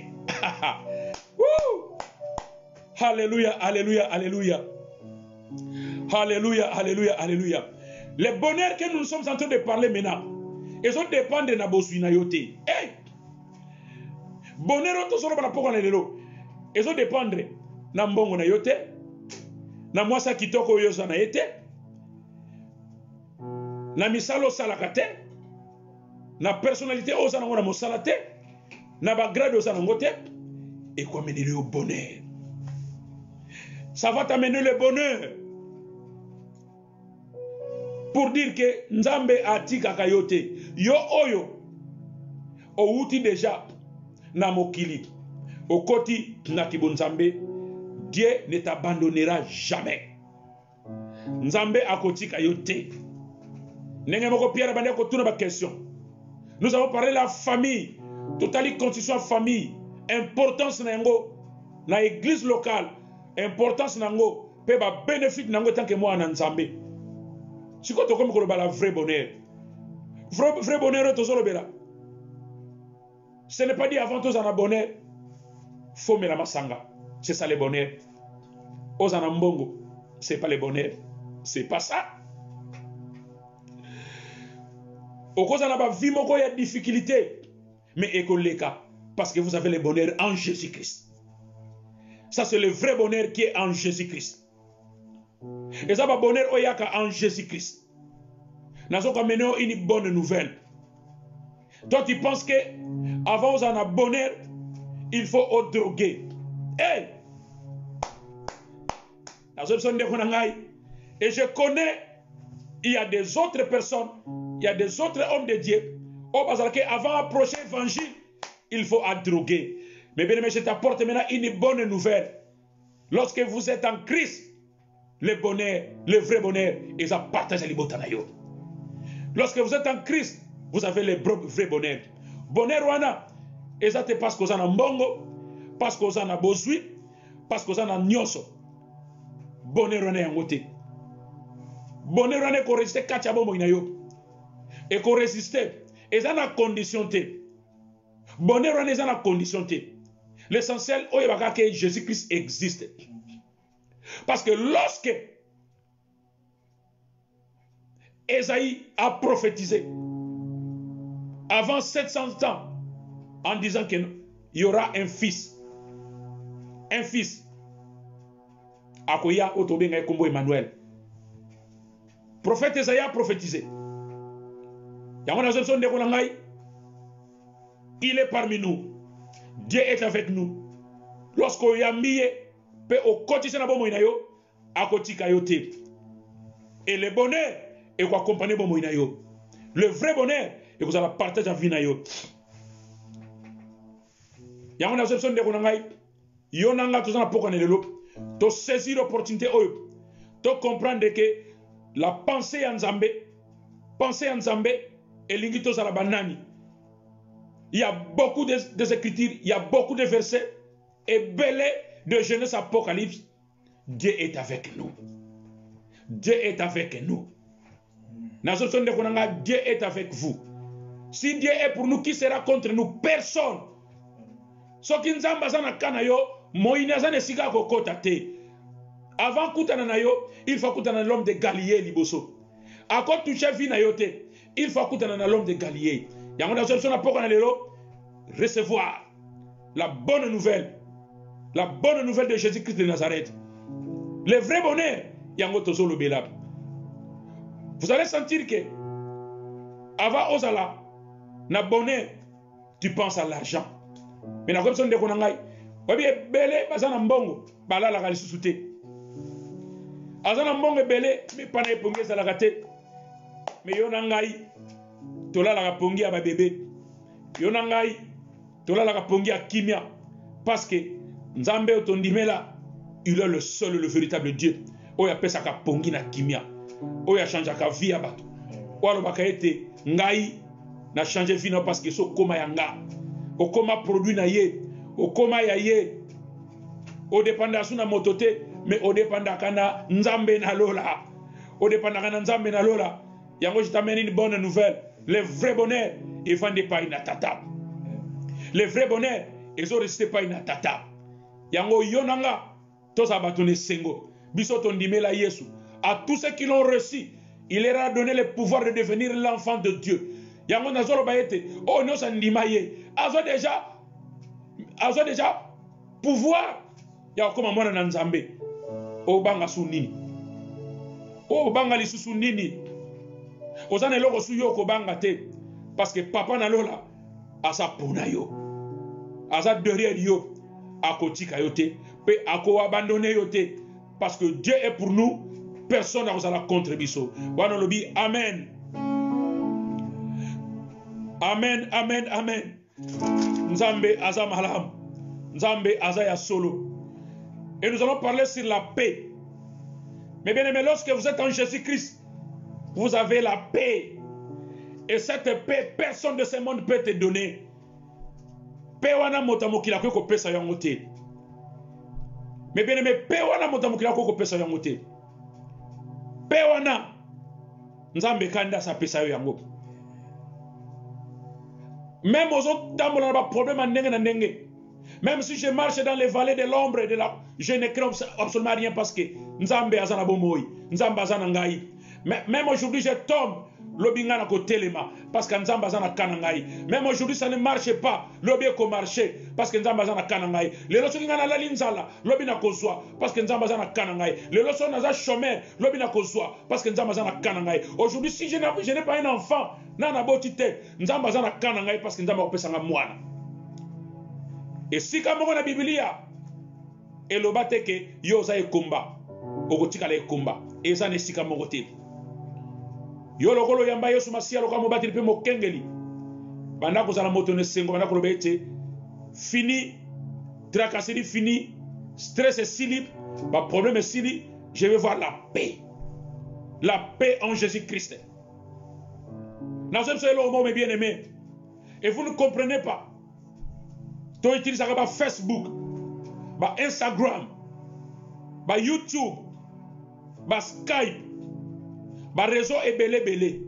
Alléluia, alléluia, alléluia. Alléluia, alléluia, alléluia. Les bonheurs que nous sommes en train de parler maintenant, ils ont dépend de Nabosu Nayote. Hey! Bonheur, ils ont dépendre de Nambongo Nayote, Namwasa Kitoko Yosa Nayote, Namisalo Salakate, na personnalité Osanango Mosalate, na bagrade Osanangote, et quoi mener le bonheur. Ça va t'amener le bonheur. Pour dire que Nzambe atika kayote yo oyo o uti déjà na mokili au koti na kibonzambe. Dieu ne t'abandonnera jamais. Nzambe akoti kayote. Nenge moko Pierre bande ko tuna ba question. Nous avons parlé de la famille, totali constitution famille, importance nango na église locale, importance nango pe ba bénéfice nango tant que moi na Nzambe. Si tu as un vrai bonheur, vrai bonheur, ce n'est pas dit avant tous en bonheur, faut me la masanga. C'est ça le bonheur. Aux en mbongo, c'est pas le bonheur. C'est pas ça. Au cause en vie, il y a des difficultés. Mais écoleka, parce que vous avez le bonheur en Jésus-Christ. Ça, c'est le vrai bonheur qui est en Jésus-Christ. Et ça va bonheur oyaka en Jésus-Christ. Nous avons amené une bonne nouvelle. Toi tu penses que avant on a bonheur, il faut au droguer. Hey! Et je connais, il y a des autres personnes, il y a des autres hommes de Dieu. Avant d'approcher l'évangile, il faut à droguer. Mais bien aimé, je t'apporte maintenant une bonne nouvelle. Lorsque vous êtes en Christ, le bonheur, le vrai bonheur, et ça partage les botanayo. Lorsque vous êtes en Christ, vous avez le vrai bonheur. Bonheur wana, et ça c'est parce que vous en avez mbongo, parce que vous en avez besoin, parce que vous en avez nyoso. Bonheur wana yangote. Bonheur wana ko résister kachabo mo inayo. Et ko résister, et ça na condition té. Bonheur wana ça na condition té. L'essentiel oyebaka que Jésus-Christ existe. Parce que lorsque Ésaïe a prophétisé avant 700 ans en disant qu'il y aura un fils. Un fils. Akoya Otobenga Kombo Emmanuel. Prophète Ésaïe a prophétisé. Il est parmi nous. Dieu est avec nous. Lorsqu'on y a mis pe au quotidien na bomo inayo akotika yote. Et le bonheur est quoi accompagner bomo inayo. Le vrai bonheur est que vous allez partager la vie nayo. Yango na option de konangai yonanga to na poko nelelo to saisir l'opportunité oyo to comprendre que la pensée en Nzambe et l'ingito za la banani. Il y a beaucoup de écritures, il y a beaucoup de versets et belé de Genèse Apocalypse. Dieu est avec nous. Dieu est avec nous. Dieu est avec vous. Si Dieu est pour nous, qui sera contre nous? Personne. Ce qui nous avant kutana na yo, il faut kutana l'homme de Galilée liboso. À quoi tu chef na yote, il faut kutana na l'homme de Galilée. Yango na solution na poko na lelo recevoir la bonne nouvelle. La bonne nouvelle de Jésus-Christ de Nazareth. Le vrai bonheur, yango tozo lo bela. Vous allez sentir que avant Ozala na bonheur, tu penses à l'argent. Mais na comme ça ndeko na ngai. Babi ebele bazana mbongo balala ka lisusu te. Azana mbongo ebele mi pana epongi ezalaka te. Mais yo na ngai tolala ka pongi ya ba bébé. Yo na ngai tolala ka pongi ya kimia parce que Nzambe otondimela il est le seul le véritable Dieu. Oya pesa ka pongi na kimia. Oya chanja ka vie ya bato. Oya lobaka ete ngai na changer vie parce que so koma ya nga. O koma produit na ye. O koma ya ye. O dépenda suna motote mais o dépenda kana Nzambe na lola. O dépenda kana Nzambe na lola. Yango je t'amène une bonne nouvelle. Le vrai bonheur il vend pas inattable. Le vrai bonheur ils ont resté pas inattable. Yango yonanga toza batone sengo. Biso tondimela Yesu. À tous ceux qui l'ont reçu, il leur a donné le pouvoir de devenir l'enfant de Dieu. Yango nazolo baete. Oh non ça ndimaye. Azo déjà pouvoir. Ya koma mwana na Nzambe. O banga su nini. O banga lisusu nini. Ozana eloko su yo ko banga te. Parce que papa na lola asa pona yo. Asa derrière yo. Akotika yo te. Pe ako abandonner yo te. Parce que Dieu est pour nous. Personne n'a la contre biso. Wana lobi amen. Amen, amen, amen. Nzambe aza malam. Nzambe aza ya solo. Et nous allons parler sur la paix. Mais bien aimé, lorsque vous êtes en Jésus-Christ, vous avez la paix. Et cette paix, personne de ce monde peut te donner. Paix wana motamokila ko pesa yango te. Mais bien aimé, paix wana motamokila ko pesa yango te. Paix wana Nzambe kanda sa pesa yango. Même aux autres dames, on a pas de problème à ndenge. Même si je marche dans les vallées de l'ombre et de la... Je ne crains absolument rien parce que Nzambe azana bomoyi, Nzambe azana ngai. Même aujourd'hui je tombe, l'obinga na kotelema parce que Nzambe azana kanangai. Même aujourd'hui ça ne marche pas, l'obi ko marcher parce que Nzambe azana kanangai. Le loso ngana la linzala, l'obi na kozwa parce que Nzambe azana kanangai. Le loso na za chômeur, l'obi na kozwa parce que Nzambe azana kanangai. Aujourd'hui si je n'ai pas un enfant, na botite, Nzambe azana kanangai parce que Nzambe opesanga mwana. Et si comme on a Biblia, et le bateke yoza ekomba, ogotika la ekomba, et ça ne sika mogote. Yo lokolo yamba yesu masia lokamo mobatili pe mokengeli. Banda ko zala moto ne sengo banda ko lobete. Fini, tracasserie fini, stress est sili, ba problème est sili, je vais voir la paix. La paix en Jésus-Christ. Nous sommes sur le mot bien aimé. Et vous ne comprenez pas. Tu utilises Facebook, Instagram, YouTube, Skype, réseau et belé.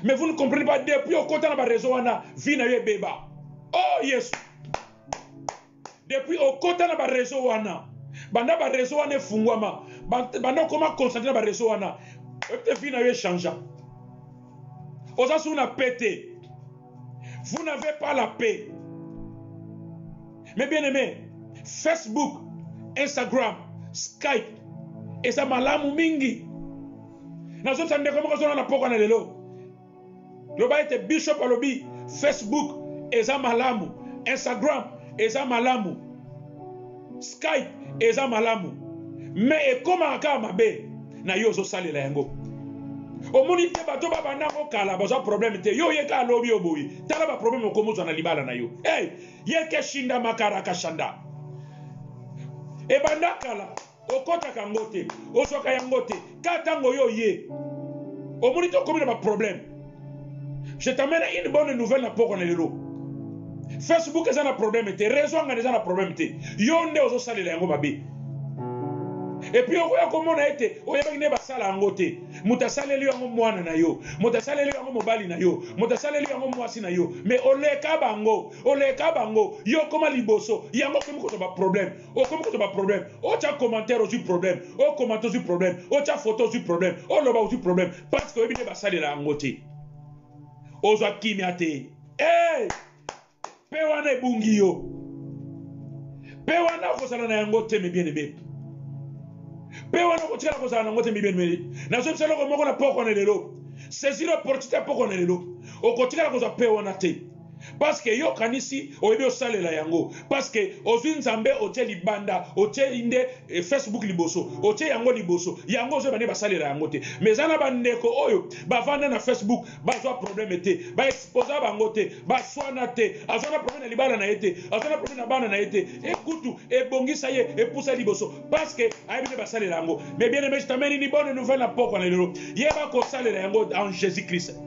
Mais vous ne comprenez pas depuis au côté de réseau, on a vu na beba. Oh yes. Depuis au côté de réseau, on a banda réseau on est fungwama. Banda comment concentrer na réseau on a. Peut-être vu na change. Osasu na pété. Vous n'avez pas la paix. Mais bien aimé, Facebook, Instagram, Skype, et ça malamu mingi. Nous sommes en train de la poko na lelo. Le ba était bishop à lobby, Facebook, et ça malamu, Instagram, et ça malamu, Skype, et ça malamu. Mais et comment aka mabe na yo zo sale la yango. Au moni te bato ba bana ko kala ba problème te yo ye ka lobby oboyi. Tala ba problème ko mo zo na libala na yo. Hey, ye ke shinda makara ka shanda. E banda kala okota kangote, osoka yangote, katango yo ye. Au moni to komi na ba problème. Je t'amène une bonne nouvelle na poko na lelo. Facebook est un problème te, réseau nga un problème te. Yo nde ozo sale la yango babe. Et puis on voit comment on a été, on a bien basala angote, mutasale li yango mwana na yo, mutasale li yango mobali na yo, mutasale li yango mwasi na yo, mais oleka bango, yo koma liboso, yango comme ko ba problème, o comme ko ba problème, o cha commentaire aussi problème, o commentaire aussi problème, o cha photo aussi problème, o loba aussi problème, parce que bien basala la angote. Ozo kimiate. Eh! Pe wana ebungi yo. Pe wana ko sala na yangote me bien aimé. Pewana kotikala kozala nango te mibeni nazo selo ko moko na poko na lelo saisir l'opportunité poko na lelo okotikala kozala pewana te Parce que yo kanisi oyebi osalela yango. Parce que ozwi nzambe otie libanda, otie inde Facebook liboso, otie yango liboso. Yango ozo bane basalela yango te. Mais zana bandeko oyo bavanda na Facebook bazwa problème te. Ba exposa bango te, ba swana te, azona problème na libala na yete, azona problème na bana na yete. Écoute, ebongisa ye, epousa liboso parce que ayebi basalela yango. Mais bien aimé, je t'amène une bonne nouvelle na poko na lelo. Yeba ko salela yango en Jésus-Christ.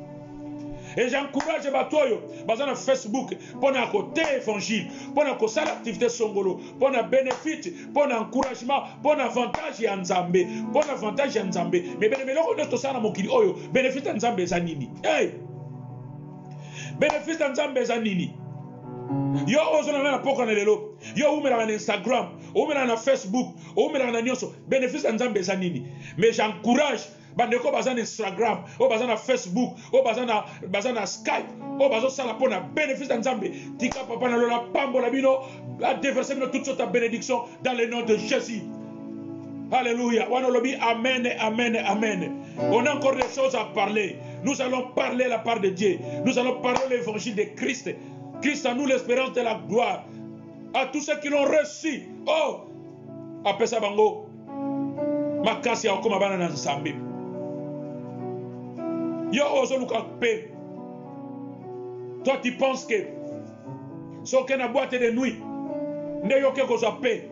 Et j'encourage Batoyo, dans Facebook, pour un côté évangile, pour un côté l'activité songolo, pour un bénéfice, pour un encouragement, pour un avantage à Nzambe, pour un avantage à Nzambe. Mais bien, on est tout ça dans mon kili, oyo, bénéfice à Nzambe zanini. Hey! Bénéfice à Nzambe zanini. Yo ozona na poko na lelo. Yo umela na Instagram, umela na Facebook, umela na nyonso. Bénéfice à Nzambe zanini. Mais j'encourage bandeko bazana Instagram, o bazana Facebook, o bazana Skype, o bazo sala pona bénéfice d'Nzambe. Tika papa na lola pambo la bino, la déverser toute sorte de bénédiction dans le nom de Jésus. Alléluia. Wanolobi, amen, amen, amen. On a encore des choses à parler. Nous allons parler la part de Dieu. Nous allons parler l'évangile de Christ. Christ a nous l'espérance de la gloire. À tous ceux qui l'ont reçu. Oh, après ça bango. Makasi ya okoma bana na Nzambe. Yo ozo luka pe. Toi tu penses que so que na boîte de nuit ne yo ke ko za pe.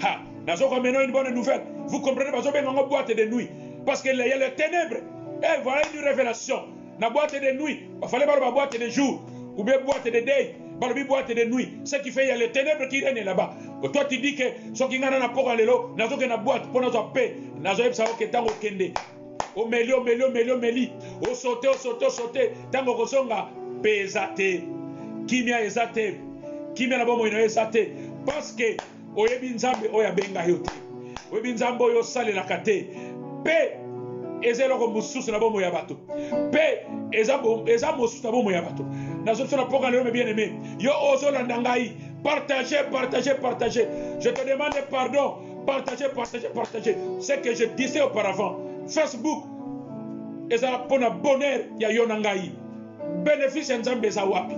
Ha, na so ko meno une bonne nouvelle. Vous comprenez pas so ben ngo boîte de nuit parce que il y a les ténèbres. Et voilà une révélation. Na boîte de nuit, il fallait pas la boîte de jour ou bien boîte de day, pas la boîte de nuit. Ce qui fait il y a les ténèbres qui règnent là-bas. Toi tu dis que so ki ngana na poko lelo, na so ke na boîte pour na so pe, na so yebsa ko tango kende. O meli, o sauté, tango kosonga, pesate, kimia ezate, kimia na bomo ino ezate, parce que, oyebi nzambe oya benga yote, oyebi nzambe oyo sale la kate, pe, ezeloko mususu na bomo ya bato, pe, eza mususu na bomo ya bato, na soso na poka lelo me bien aimé, yo ozo landangai, partagez, je te demande pardon, partagez, ce que je disais auparavant, Facebook, ezala pona bonheur ya yonangai. Bénéfice Nzambe za wapi.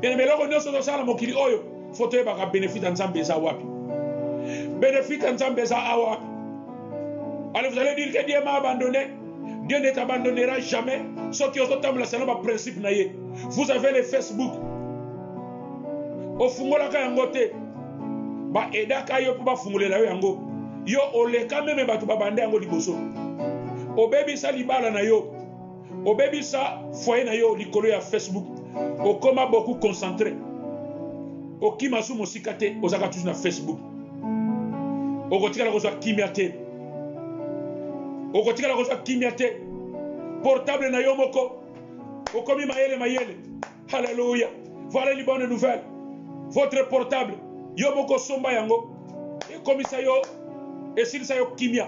Bien meloko nyonso to sala mokili oyo, foto e baka bénéfice Nzambe za wapi. Bénéfice Nzambe za wapi. Allez, vous allez dire que Dieu m'a abandonné. Dieu ne t'abandonnera jamais. Ceux qui ont entendu selon ma principe na ye. Vous avez le Facebook. O fungola ka yangote. Ba edaka yo po ba fungolela yo yango. Yo oleka meme batu babande yango liboso. Obebisa libala na yo. Obebisa foyer na yo likolo ya Facebook. Okoma beaucoup concentré. Okima su mosikate ozaka tous na Facebook. Okotikala kozwa kimia te. Okotikala kozwa kimia te. Portable na yo moko. Okomi mayele. Alléluia. Voilà les bonnes nouvelles. Votre portable yo moko somba yango. Ekomisa yo esilisa yo kimia.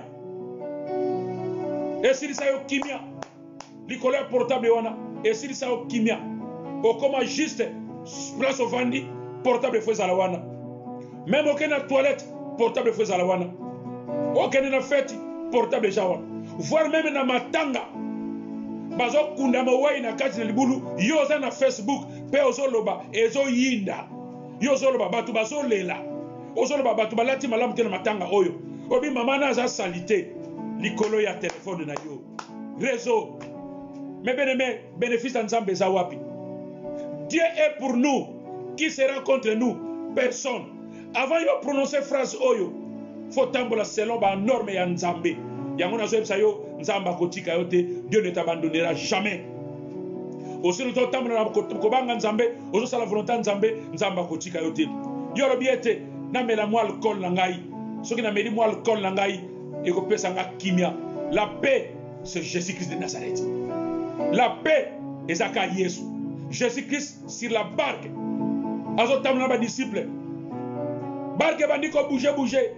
Esilisa yo kimia. Likolo ya portable wana esilisa yo kimia. Okoma juste place au vandi portable fwe za la wana. Même aucun na toilette portable fwe za la wana. Aucun na fête portable ja wana. Voir même na matanga bazo kunda mawai na kati na libulu yoza na Facebook pe ozoloba ezo yinda. Yozoloba batu bazo lela. Ozoloba batu balati malamu te na matanga oyo. Obi mama na za salite likolo ya téléphone na yo. Réseau. Mais bien-aimé, bénéfice en Nzambe za wapi. Dieu est pour nous. Qui sera contre nous? Personne. Avant de prononcer phrase oyo, faut tambola selon ba norme ya Nzambe. Yango na zoebsa yo Nzamba kotika yote, Dieu ne t'abandonnera jamais. Aussi le temps na kobanga Nzambe, ozo sala volonté Nzambe, Nzamba kotika yote. Yo robiete na mela mo alcool na ngai. Soki na meli mo alcool na ngai, e ko pesa nga kimia. La paix, c'est Jésus-Christ de Nazareth. La paix est à Jésus. Jésus-Christ sur la barque. Azotam na ba disciple. Barque bandiko bouger.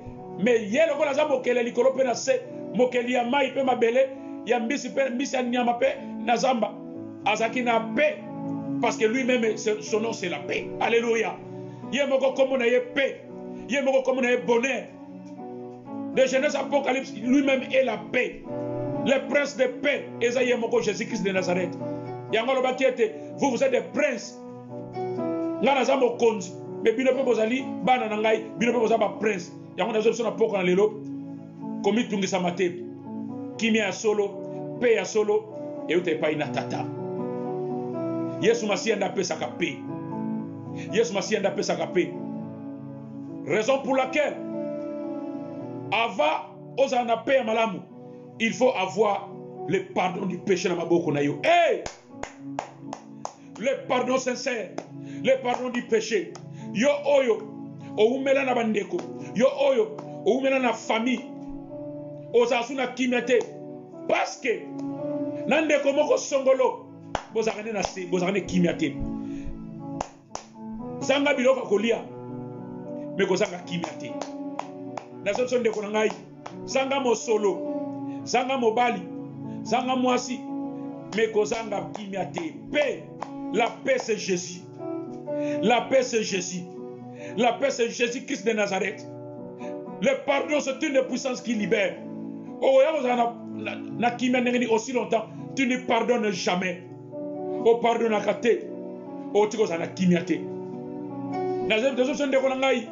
Mais yelo ko na za mokele likolo pe na se, mokeli ya mai pe mabele, ya mbisi pe mbisi nyama pe na zamba. Azaki na paix parce que lui-même son nom c'est la paix. Alléluia. Yemoko comme na ye paix. Yemoko comme na ye bonheur. De Genèse Apocalypse, lui-même est la paix. Le prince de paix, Esaïe Moko, Jésus-Christ de Nazareth. Yangolo Bakiete, vous êtes des princes Nga naza mokonzi, mais bino pe bozali bana na ngai, bino pe bozali ba prince. Yango nazo biso na poko na lelo. Komi tungisa mate. Kimia ya solo, pe ya solo, e uta epai na tata. Yesu Masiya nda pesaka pe. Yesu Masiya nda pesaka pe. Raison pour laquelle avant ozala na pe ya malamu, il faut avoir le pardon du péché na maboko na yo. Hey! Le pardon sincère, le pardon du péché. Yo oyo oumela na bandeko, yo oyo oumela na famille. Ozasu na kimete parce que nandeko moko songolo bozakane na se, bozakane kimete. Zanga biloko kolia mais kozanga kimete. Na soso ndeko na ngai, zanga mosolo, zanga mobali, zanga mwasi, mais kozanga kimete. Paix. La paix c'est Jésus. La paix c'est Jésus. La paix c'est Jésus-Christ de Nazareth. Le pardon c'est une des puissances qui libère. Oh, na kimia nengeni aussi longtemps, tu ne pardonnes jamais. Oh, pardonne à kate. Oh, tu na kimia te. Nazem de so ndeko na ngai.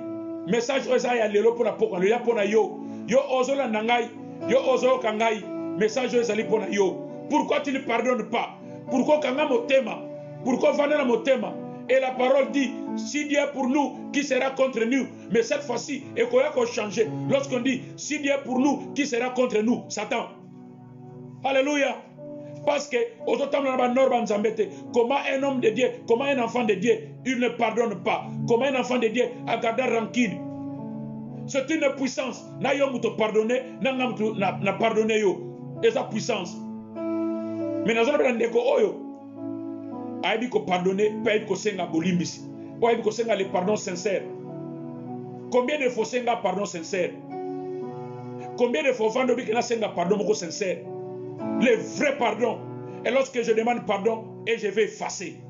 Message oza ya lelo pour la poko, le ya pona yo. Yo ozola na ngai, yo ozo ka ngai. Message oza li pona yo. Pourquoi tu ne pardonnes pas? Pourquoi kanga motema? Pourquoi vanela motema? Et la parole dit, si Dieu est pour nous, qui sera contre nous? Mais cette fois-ci, il faut changer. Lorsqu'on dit, si Dieu est pour nous, qui sera contre nous? Satan. Alléluia. Parce que, comment un homme de Dieu, comment un enfant de Dieu, il ne pardonne pas. Comment un enfant de Dieu a gardé rancune. C'est une puissance. Na yo muto pardonner, na pardonner yo. Et sa puissance. Mais nous avons dit que aibi ko pardonner, pas aibi ko senga bolimbisi. Ou aibi ko senga le pardon sincère. Combien de fois senga pardon sincère? Combien de fois vando bi que na senga pardon moko sincère? Le vrai pardon. Et lorsque je demande pardon et je vais effacer.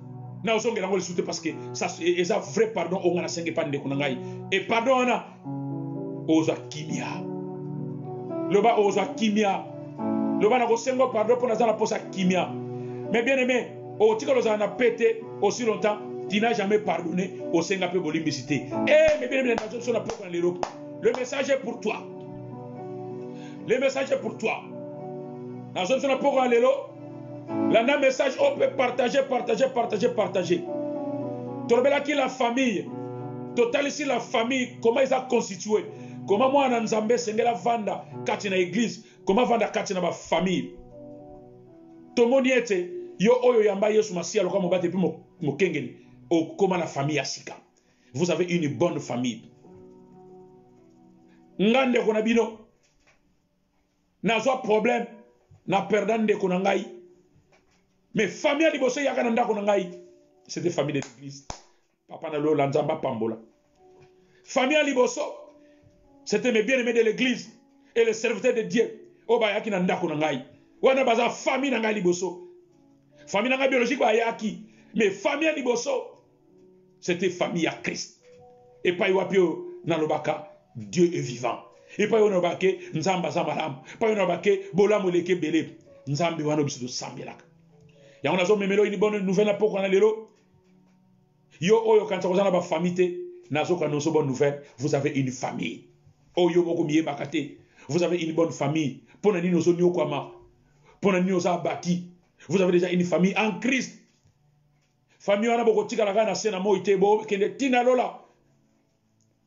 Na osonge na ngol soute parce que ça est un vrai pardon on na senga pas ndeko ngai. Et pardon ana oza kimia. Loba oza kimia. Loba na ko sengo pardon pour na za na posa kimia. Mais bien aimé, au titre de la pété aussi longtemps, tu n'as jamais pardonné au Seigneur peu bolimbicité. Eh, mais bien, le message est pour toi. Le message est pour toi. Dans une zone pour aller là, le message, on peut partager. Torbela qui la famille, total ici la famille, comment ils ont constitué, comment moi en Nzambe, Sengela Vanda, Katina église, comment Vanda Katina ma famille. Tout le monde y était. Yo oyo yamba Yesu Masiya lokwa mobate pe mokengeni o koma la famille asika. Vous avez une bonne famille. Ngande kona bino na zo problème na perdande kona ngai. Mais famille liboso yaka na ndako na ngai. C'était famille de l'église. Papa na lo lanzamba pambola. Famille liboso c'était mes bien-aimés de l'église et les serviteurs de Dieu. O ba yaki na ndako na ngai. Wana baza famille na ngai liboso. Famille biologique bayaki, mais famille liboso c'était famille à Christ. Et pas yoapio nalobaka Dieu est vivant. Et pas yonobake nzamba zamalam, pas yonobake bola moleke belé, nzambe wano biso sambelaka. Ya on a zo memelo une bonne nouvelle à poko na lelo. Yo oyo quand ça ba famille te, nazo ka noso bonne nouvelle, vous avez une famille. Oyo boko miye bakate, vous avez une bonne famille. Pona ni noso nyo kwama. Pona ni noso abati. Vous avez déjà une famille en Christ. Famille wana boko tika la gana sena mo ite bo kende tina lola.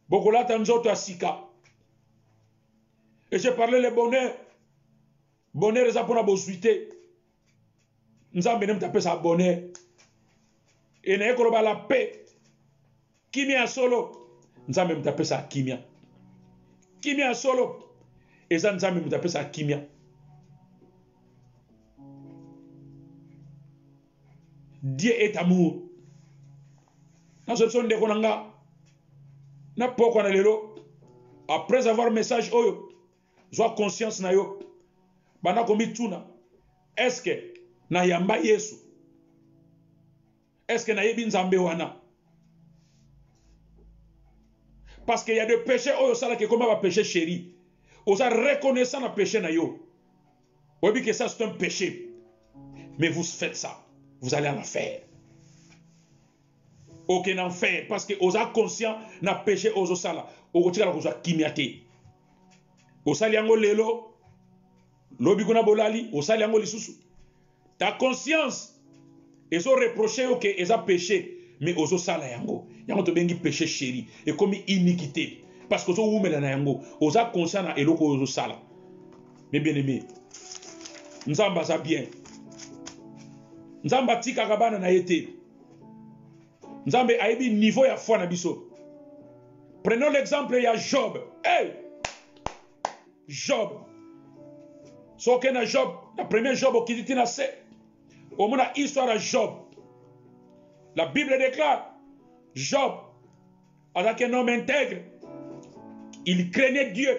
Boko lata nzoto asika. Et j'ai parlé le bonheur. Bonheur eza pona bosuite. Nzambe nem tape sa bonheur. Et na ekoloba la paix. Kimia solo. Nzambe mtape sa kimia. Kimia solo. Eza nzambe mtape sa kimia. Dieu est amour. Dans ce son de konanga na poko na lelo après avoir message oyo joie conscience na yo bana komi tuna est-ce que na yamba Yesu est-ce que na yebi nzambe wana parce qu'il y a des péchés oyo sala que comment va péché chéri osa reconnaissant na péché na yo obi que ça c'est un péché mais vous faites ça. Vous allez en faire. aucun enfer parce que oza conscient na péché ozo sala okotika la kozwa kimiate osali yango lelo lobi kuna bolali osali yango lisusu ta conscience ezo reprocher yo ke eza péché mais ozo sala yango to bengi péché chéri et comme iniquité parce que ozo wumela na yango oza conscient na eloko ozo sala. Mais bien aimé nzamba za bien nzamba tika kabana na yete nzambe aibi niveau ya foi na biso. Prenons l'exemple ya Job. Hey! Job. Soke na Job, la première Job qui dit na se. Au moins la histoire de Job. La Bible déclare Job avec un homme intègre. Il craignait Dieu.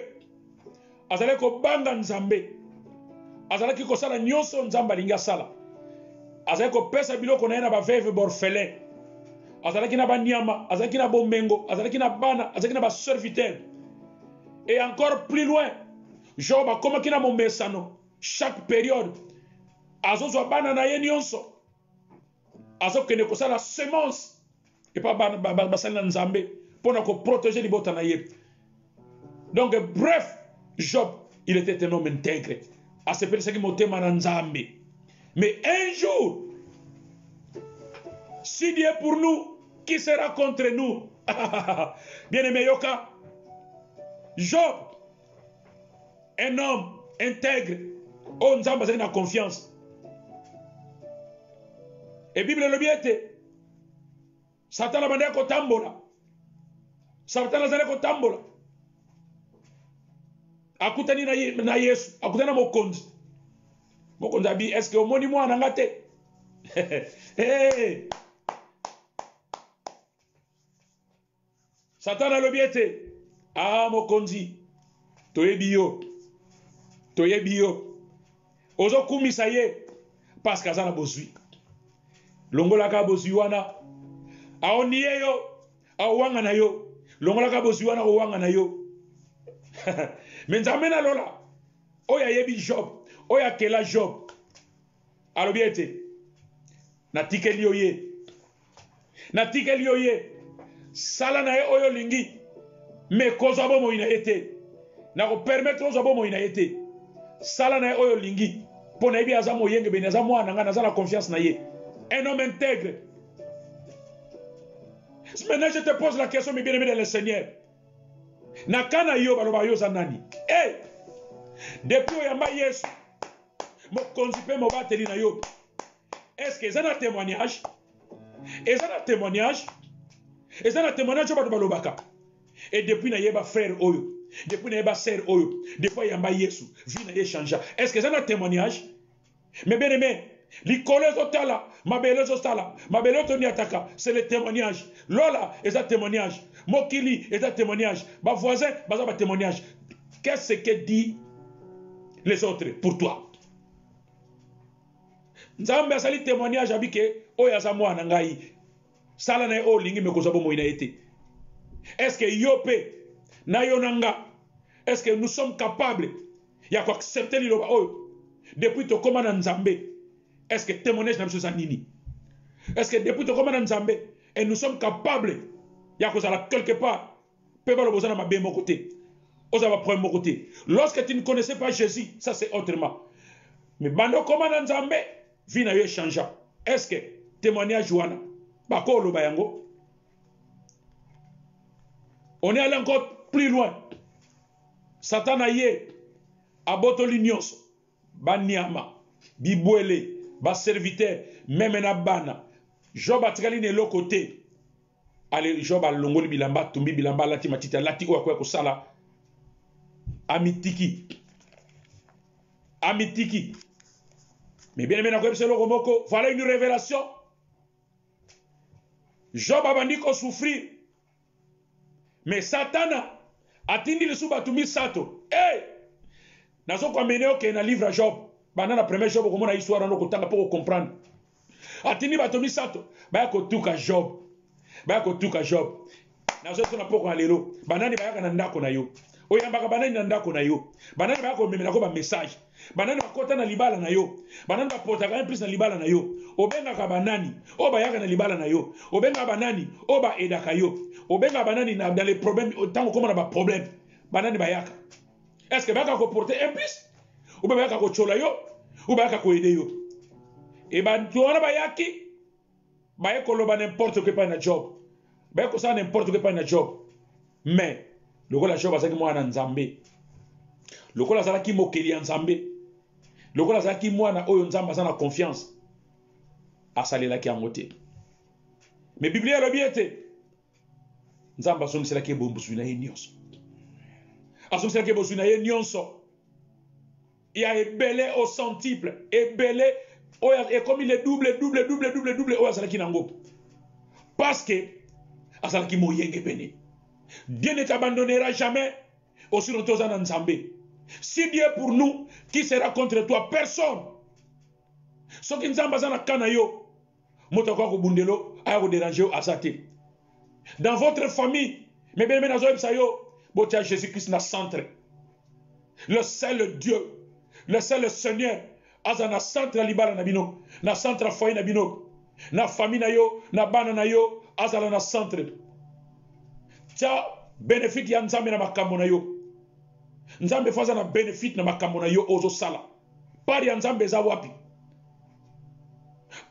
Azalaki kobanga nzambe. Azalaki kosala nyonso nzamba linga sala. Azalaki kopesa biloko na ye na baveuve borphelin. Azalaki na banyama, azalaki na bomengo, azalaki na bana, azalaki na baserviteur. Et encore plus loin, Job akomaki na momesano. Chaque période, azozwa bana na ye nyonso. Azokende kosala semence. Et pas basali na nzambe pour ko protéger libota na ye. Donc bref, Job, il était un homme intègre. A se pensaki motema na nzambe. Mais un jour, si Dieu est pour nous, qui sera contre nous? Bien-aimé Yoka, Job, un homme intègre, oh nzamba zali na confiance. Et Bible le biete, Satan a bandé ko tambola. Satan a zali ko tambola. Akutani na Yesu, akutana mokonzi. Mokonzi abi, est-ce que omoni mwana ngate? Hey! Satan a le biete. Ah, mokonzi. Toyebi yo. Ozo kumisa ye. Parce que azana bozui. Longola ka bozui wana. Aoniye yo. Awanga na yo. Longola ka bozui wana awanga na yo. Mais nzamena lola. Oya yebi Job. Oya kela Job. Alo biete. Natikeli yo ye. Natikeli yo ye. Sala na ye oyo lingi. Me kozo bomo ina ete. Na ko permettre ozo bomo ina ete. Sala na ye oyo lingi. Po na yebi azamo yenge beni azamo ananga na zala confiance na ye. Un homme intègre. Maintenant je te pose la question, mes bien-aimés dans le Seigneur. Nakana yo baloba yo zanani. Hey! Depuis oyamba Yesu. Mo konzipe mo bateli na yo. Est-ce que ça a un témoignage? Est-ce que ça a un témoignage? Et ça, le témoignage de Balobaka. Et depuis, il y a un frère Oyo. Depuis, il y a un sœur Oyo. Depuis, il y a un Yesu. Vie n'a changé. Est-ce que ça a un témoignage? Mais bien aimé, les collègues otala, ma belle otala, ma belle otoniataka, c'est le témoignage. Lola est un témoignage. Mokili est un témoignage. Ma voisin, c'est un témoignage. Qu'est-ce que dit les autres pour toi? Nzambe asali témoignage abike oya za mwana ngai. Sala na o lingi me kozabo mo ina été. Est-ce que yope na yonanga? Est-ce que nous sommes capables ya ko accepter liloba oyo depuis to koma na Nzambe? Est-ce que témoignage na biso za nini? Est-ce que depuis to koma na Nzambe et nous sommes capables ya ko sala quelque part pe ba lo bozana mabe mo côté. Oza ba premier côté. Lorsque tu ne connaissais pas Jésus, ça c'est autrement. Mais bando koma na Nzambe, vie na yo changea. Est-ce que témoignage wana bakolo bayango? On est allé encore plus loin. Satan a yé abotoli nyonso banyama bibwele ba serviteur même na bana. Job atikali ne lokote. Ale Job alongoli bilamba tumbi bilamba lati matita lati o akwa ko sala amitiki. Mais bien aimé na ko ebselo komoko, voilà une révélation. Job a bandi ko souffrir. Mais Satana atindi le sous batumi sato. Hey! Nazo kwa meneo ke na livre Job. Bana na premier Job ko mona histoire no ko tanga pour comprendre. Atindi batumi sato. Ba ko tuka Job. Nazo tuna poko alelo. Banani ba yaka na ndako na yo. Oyamba ka banani na ndako na yo. Banani ba ko memela ko ba message. banani bakota na libala na yo, banani bapotaka plus na libala na yo, obengaka banani o bayaka na libala na yo, obengaka banani o ba edaka yo, obengaka banani dans les problèmes tant comme on a ba problème, banani bayaka. Est-ce que baka ko porter un plus ou baka ko chola yo ou baka ko aider yo? Et ben tu on bayaki baye ko loba n'importe que pas na job. Baye ko ça n'importe que pas na job. Mais le la job asaki moi na nzambe. Le kola zalaki mokeli ya nzambe. Le kola zalaki mwana oyo nzamba sana confiance. Asalelaki yango te. Mais Biblia alobi ete nzamba asongiselaki ebombusu na ye nyonso. Asongiselaki ebombusu na ye nyonso. Il y a ebele au centuple, ebele et comme il est double oyo azalaki nango. Parce que azalaki moyenge pene. Dieu ne t'abandonnera jamais aussi longtemps dans nzambe. Si Dieu est pour nous, qui sera contre toi? Personne. Ce qui nous a na kana yo, motoko ko bundelo, aya ko déranger o asate. Dans votre famille, mais bien na zo ebsa yo, botia Jésus-Christ na centre. Le seul Dieu, le seul Seigneur, azana centre libala na bino, na centre foyer na bino, na famille na yo, na bana na yo, azala na centre. Tia bénéfice ya nzambe na makambo na yo. Nzambe faza na benefit na makambo na yo ozo sala. Pari ya nzambe eza wapi?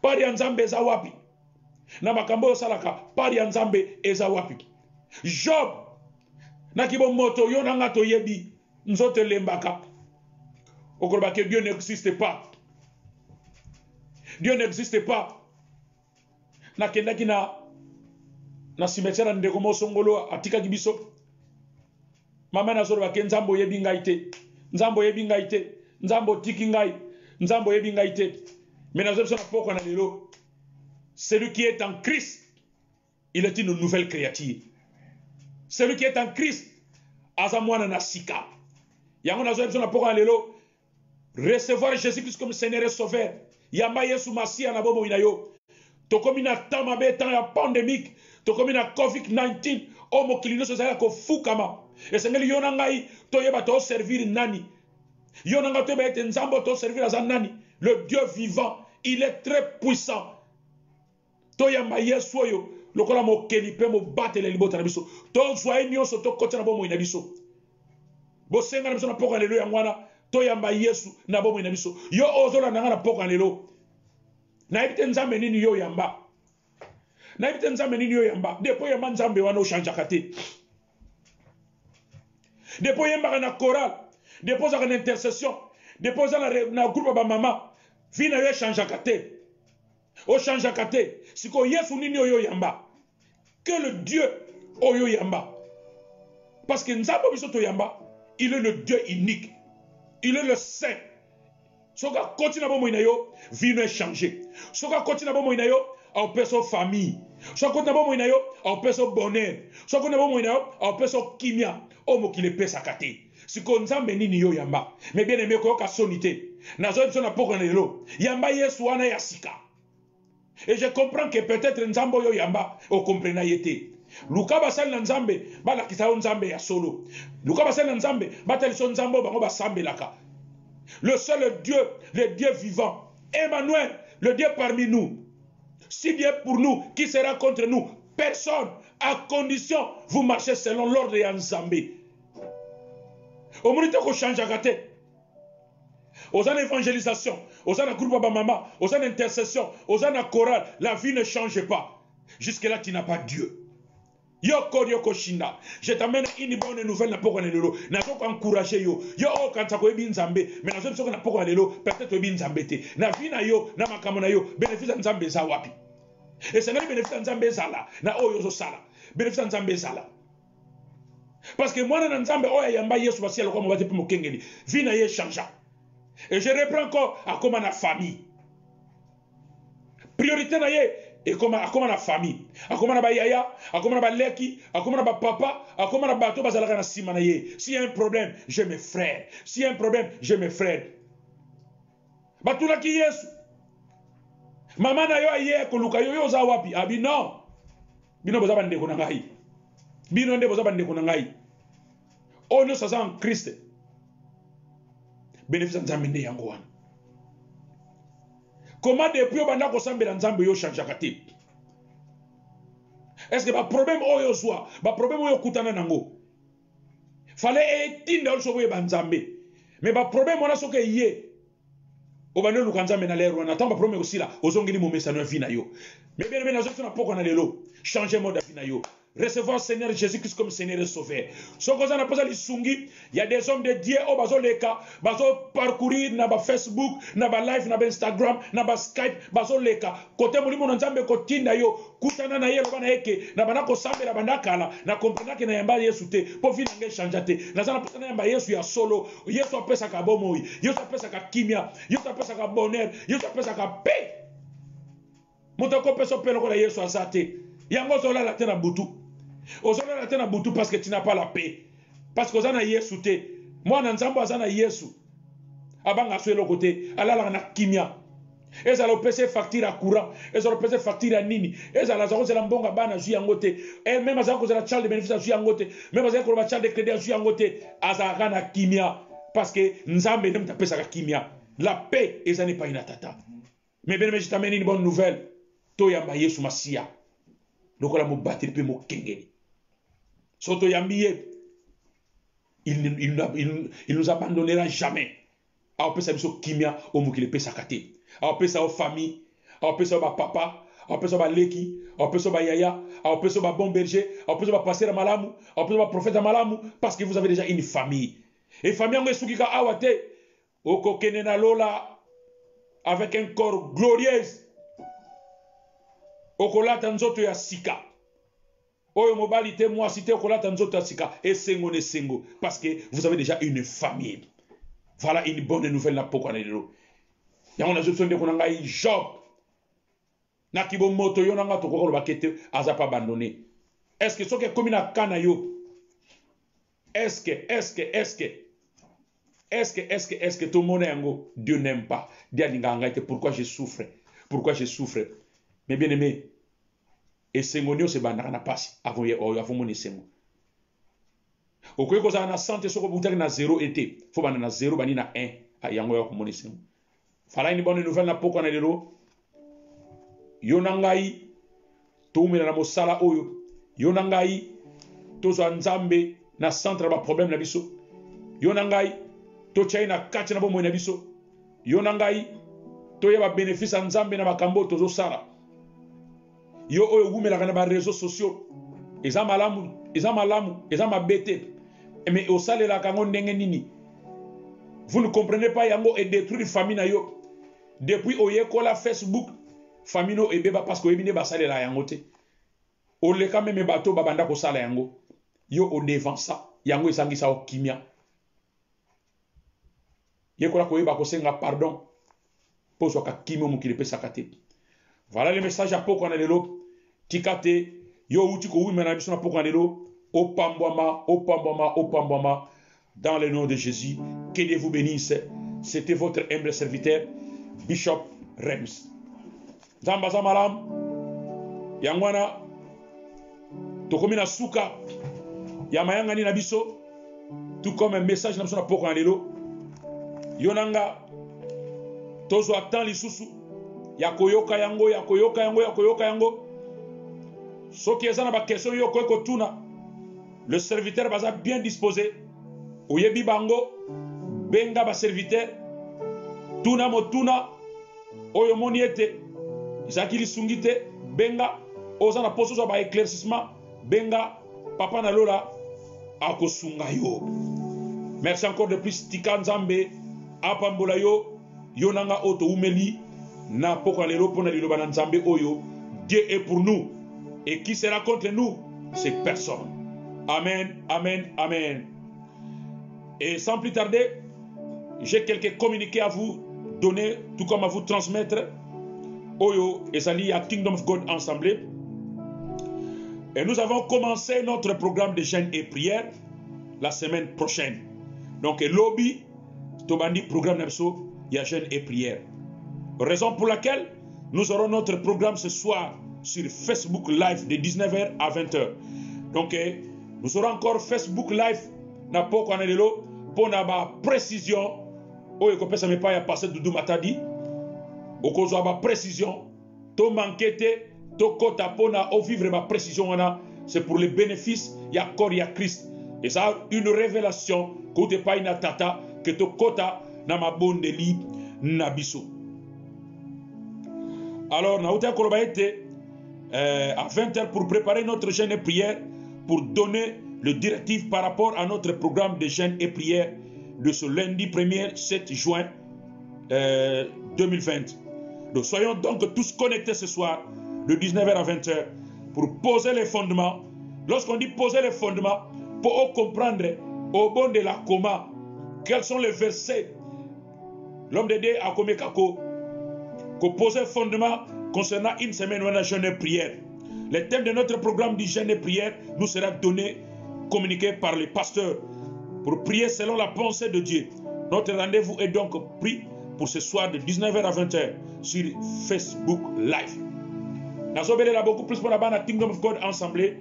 Pari ya nzambe eza wapi? Na makambo salaka, pari ya nzambe eza wapi? Job na kibo moto yo nanga to yebi nzote lembaka. Okoloba que Dieu n'existe pas. Dieu n'existe pas. Na kendaki na cimetière ndeko mosongolo atika kibiso. Mama na zoro bake nzambo yebi ngai te. Nzambo yebi ngai te. Nzambo tiki ngai. Nzambo yebi ngai te. Mais na zoro na poko na lelo. Celui qui est en Christ, il est une nouvelle créature. Celui qui est en Christ, azamwana na sika. Yango na zoro na poko na lelo. Recevoir Jésus-Christ comme Seigneur et Sauveur. Yamba Yesu Masia na bobo inayo. Tokomi na tamabe tan ya pandémique. Tokomi na COVID-19. O mokilino so zala ko fukama. Et sengeli yona ngai to yeba to servir nani. Yona ngai to ba ete nzambo to servir aza nani. Le Dieu vivant, il est très puissant. To yamba Yesu oyo lokola mokeli pe mo batele libota na biso. To zwa nyonso to kotana bomo ina biso. Bo senga na biso na poka lelo ya ngwana. To yamba Yesu na bomo ina biso. Yo ozola nanga na poka lelo. Na ebite nzambe nini yo yamba. Na ebite nzambe nini yo yamba. Depo yamba nzambe wana oshanjaka te. Depo yamba na chorale. Depo za na intercession. Depo za na groupe ba mama. Vina yo chanjaka te. Oshanjaka te. Siko Yesu nini yo yamba. Que le Dieu oyo yamba. Parce que nzambe biso to yamba, il est le Dieu unique. Il est le Saint. Soka continue bomo inayo, vie ne changer. Soka continue bomo inayo, au perso famille. Soka continue bomo inayo, au perso bonheur. Soka continue bomo inayo, au perso kimia. Omo ki le pesa kate. Siko nzambe nini yo yamba. Mais bien aimé ko ka sonité. Nazo biso na poko na lelo. Yamba Yesu wana ya sika. Et je comprends que peut-être nzambo yo yamba o comprena yete. Luka basali na nzambe balakisa yo nzambe ya solo. Luka basali na nzambe bataliso nzambo bango basambelaka. Le seul Dieu, le Dieu vivant, Emmanuel, le Dieu parmi nous. Si Dieu est pour nous, qui sera contre nous? Personne, à condition vous marchez selon l'ordre de Nzambe. Au moment où change à gâter, aux en évangélisation, aux en groupe à maman, aux en intercession, aux en chorale, la vie ne change pas. Jusque-là, tu n'as pas Dieu. Yoko shinda. Je t'amène une bonne nouvelle na poko na lelo. Na ko encourager yo. Yo o kanta ko ebi nzambe, mais na zo biso na poko na lelo, peut-être ebi nzambe te. Na vi na yo, na makambo na yo, bénéfice nzambe za wapi? Et c'est là bénéfice nzambe zala, na oyo zo sala. Bénéfice nzambe zala. Parce que moi na nzambe oya yamba Yesu basi aloko mo bati pe mo kengeli. Vi na ye changea. Et je reprends encore à comment la famille. Priorité na ye et comment la famille, comment la yaya, comment la leki, comment la papa, comment la bateau bazalaka na sima na ye. S'il y a un problème, j'ai mes frères. S'il y a un problème, j'ai mes frères. Batuna ki Yesu. Mama na yo aye koluka yo za wapi? Abi non. Bino boza bande ko na ngai. Bino nde boza bande ko na ngai. Ono sasa en Christ. bénéfice nzambe nde yango wana. Comment depuis obanda ko sambela nzambe yo changeaka te? Est-ce que ba problème oyo zwa, ba problème oyo kutana nango? Fallait etinda ol soboye ba nzambe. Mais ba problème wana soke ye. Obanda luka nzambe na lero na tamba problème aussi là, ozongeli mo message na vie na yo. Mais bien na zo na poko na lelo, changer mode vie na yo. Recevoir Seigneur Jésus-Christ comme Seigneur et Sauveur. Ce que ça n'a pas il y a des hommes de Dieu au bazo leka, bazo parcourir na ba Facebook, na ba live, na ba Instagram, na ba Skype, bazo leka. Côté molimo nzambe kotinda yo, kutana na yelo bana eke, na bana ko sambela bana kala, na comprendre que na yamba Yesu te, po vina nge chanja te. Na zana pesa na yamba Yesu ya solo, Yesu apesa ka bomoi, Yesu apesa ka kimia, Yesu apesa ka bonheur, Yesu apesa ka paix. Motoko peso pelo ko na Yesu asate. Yango zola la tena butu. Ozona la tena butu parce que tu n'as pas la paix. Parce que ozana Yesu te. Moi na nzambo azana Yesu. Abanga swelo côté, alala na kimia. Eza lo pese facture à courant, eza lo pese facture à nini. Eza la zako zela mbonga bana ju yangote. Et même azako zela child de bénéfice ju yangote. Même azako ba child de crédit ju yangote. Azaka na kimia parce que nzambe nem ta pesa ka kimia. La paix eza n'est pas une tata. Mais bien je t'amène une bonne nouvelle. To yamba Yesu Masia. Lokola mo battre pe mo kengeli. Soto yambiye, il nous abandonnera jamais. A opesa biso kimia o mukile pesa kate. A opesa o famille, a opesa ba papa, a opesa ba leki, a opesa ba yaya, a opesa ba bon berger, a opesa ba pasteur malamu, a opesa ba prophète malamu parce que vous avez déjà une famille. Et famille ngo esukika awate oko kenena lola avec un corps glorieux. Okolata nzoto ya sika. Oyo mobali te moi cité okolata nzoto ya sika et sengo ne sengo parce que vous avez déjà une famille. Voilà une bonne nouvelle na poko na lelo. Ya on a juste ndeko na ngai Job. Na kibo moto yo na nga to ko ba kete aza pas abandonné. Est-ce que so ke komi na kana yo? Est-ce que tout le monde yango Dieu n'aime pas. Dia dinga ngai pourquoi je souffre? Pourquoi je souffre? Mais bien aimé, et sengonio se bandaka na pasi avant mon sengo. Okoye ko za na santé soko butaki na 0 été, faut bana na 0 bani na 1 yango ya ko mon sengo. Fala une bonne nouvelle na poko na lelo. Yo nangai to umela na mosala oyo. Yo nangai to zo nzambe na centre ba problème na biso. Yo nangai to chai na kati na bomo na biso. Yo nangai to ya ba bénéfice nzambe na makambo to zo sala. Yo oyo gumela kana ba réseaux sociaux eza malamu eza mabete mais au sale la kango ndenge nini vous ne comprenez pas yango et détruire famille na yo depuis oyekola Facebook famille no ebeba parce que ebine ba sale la yango te o le quand même bato babanda ko sala yango yo o devant ça yango esangisa o kimia yekola ko yeba ko senga pardon pour so ka kimio mukile pesa kate. Voilà le message à poko na lelo. Tikate yo uti ko wimena biso na poko na lelo. Opambwama dans le nom de Jésus. Que Dieu vous bénisse. C'était votre humble serviteur Bishop Rems. Zamba zamalam yangwana tokomi na suka ya mayangani na biso tout comme un message na biso na poko na lelo. Yonanga tozo atan lisusu ya koyoka yango soki ezana ba question yo ko tuna le serviteur baza bien disposé oyebi bango benga ba serviteur tuna motuna oyo moni ete izaki lisungite benga ozana poso zo ba éclaircissement benga papa na lola akosunga yo. Merci encore de plus tika nzambe apambola yo yonanga oto umeli na poko lelo pona liloba na nzambe oyo. Dieu est pour nous et qui sera contre nous? C'est personne. Amen, amen, amen. Et sans plus tarder, j'ai quelques communiqués à vous donner, tout comme à vous transmettre. Oyo et Sali à Kingdom of God ensemble. Et nous avons commencé notre programme de jeûne et prière la semaine prochaine. Donc lobby Tobandi programme Napso, il y a jeûne et prière. Raison pour laquelle nous aurons notre programme ce soir sur Facebook Live de 19h à 20h. Donc nous aurons encore Facebook Live na poko anelelo pour na ba précision oyo kopesa me pa ya pasteur Doudou Matadi okozwa ba précision to manquete to kota pona o vivre ba précision wana c'est pour le bénéfice ya corps ya Christ et ça une révélation que te pa ina tata que to kota na mabondeli na biso. Alors na uta koloba ete à 20h pour préparer notre jeûne et prière pour donner le directif par rapport à notre programme de jeûne et prière de ce lundi 1er 7 juin 2020. Donc soyons donc tous connectés ce soir de 19h à 20h pour poser les fondements. Lorsqu'on dit poser les fondements, pour comprendre au bon de la coma, quels sont les versets. L'homme de Dieu a commis kako, qu'on pose les fondements concernant une semaine où on a jeûne et prière. Le thème de notre programme du jeûne et prière nous sera donné, communiqué par les pasteurs pour prier selon la pensée de Dieu. Notre rendez-vous est donc pris pour ce soir de 19h à 20h sur Facebook Live. Nous avons beaucoup plus pour la Kingdom of God ensemble.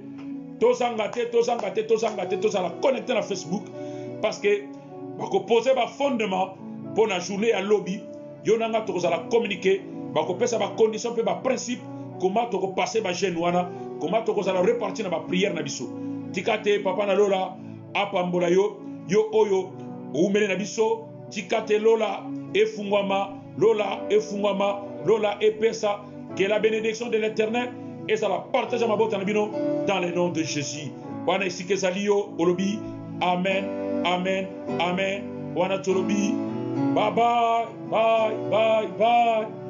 Tous engagés, connectés à Facebook parce que nous poser un fondement pour la journée à lobby. Nous allons communiquer, nous allons faire des conditions, des principes, comment tu passer ma jeune comment tu allons repartir dans la prière. Tikate papa na lola apambola yo oyo umele na biso tikate lola efungwama lola epesa que la bénédiction de l'Éternel et ça la partage à ma botte dans le nom de Jésus. Wana isike zalio olobi amen amen amen wana tolobi bye bye bye bye bye.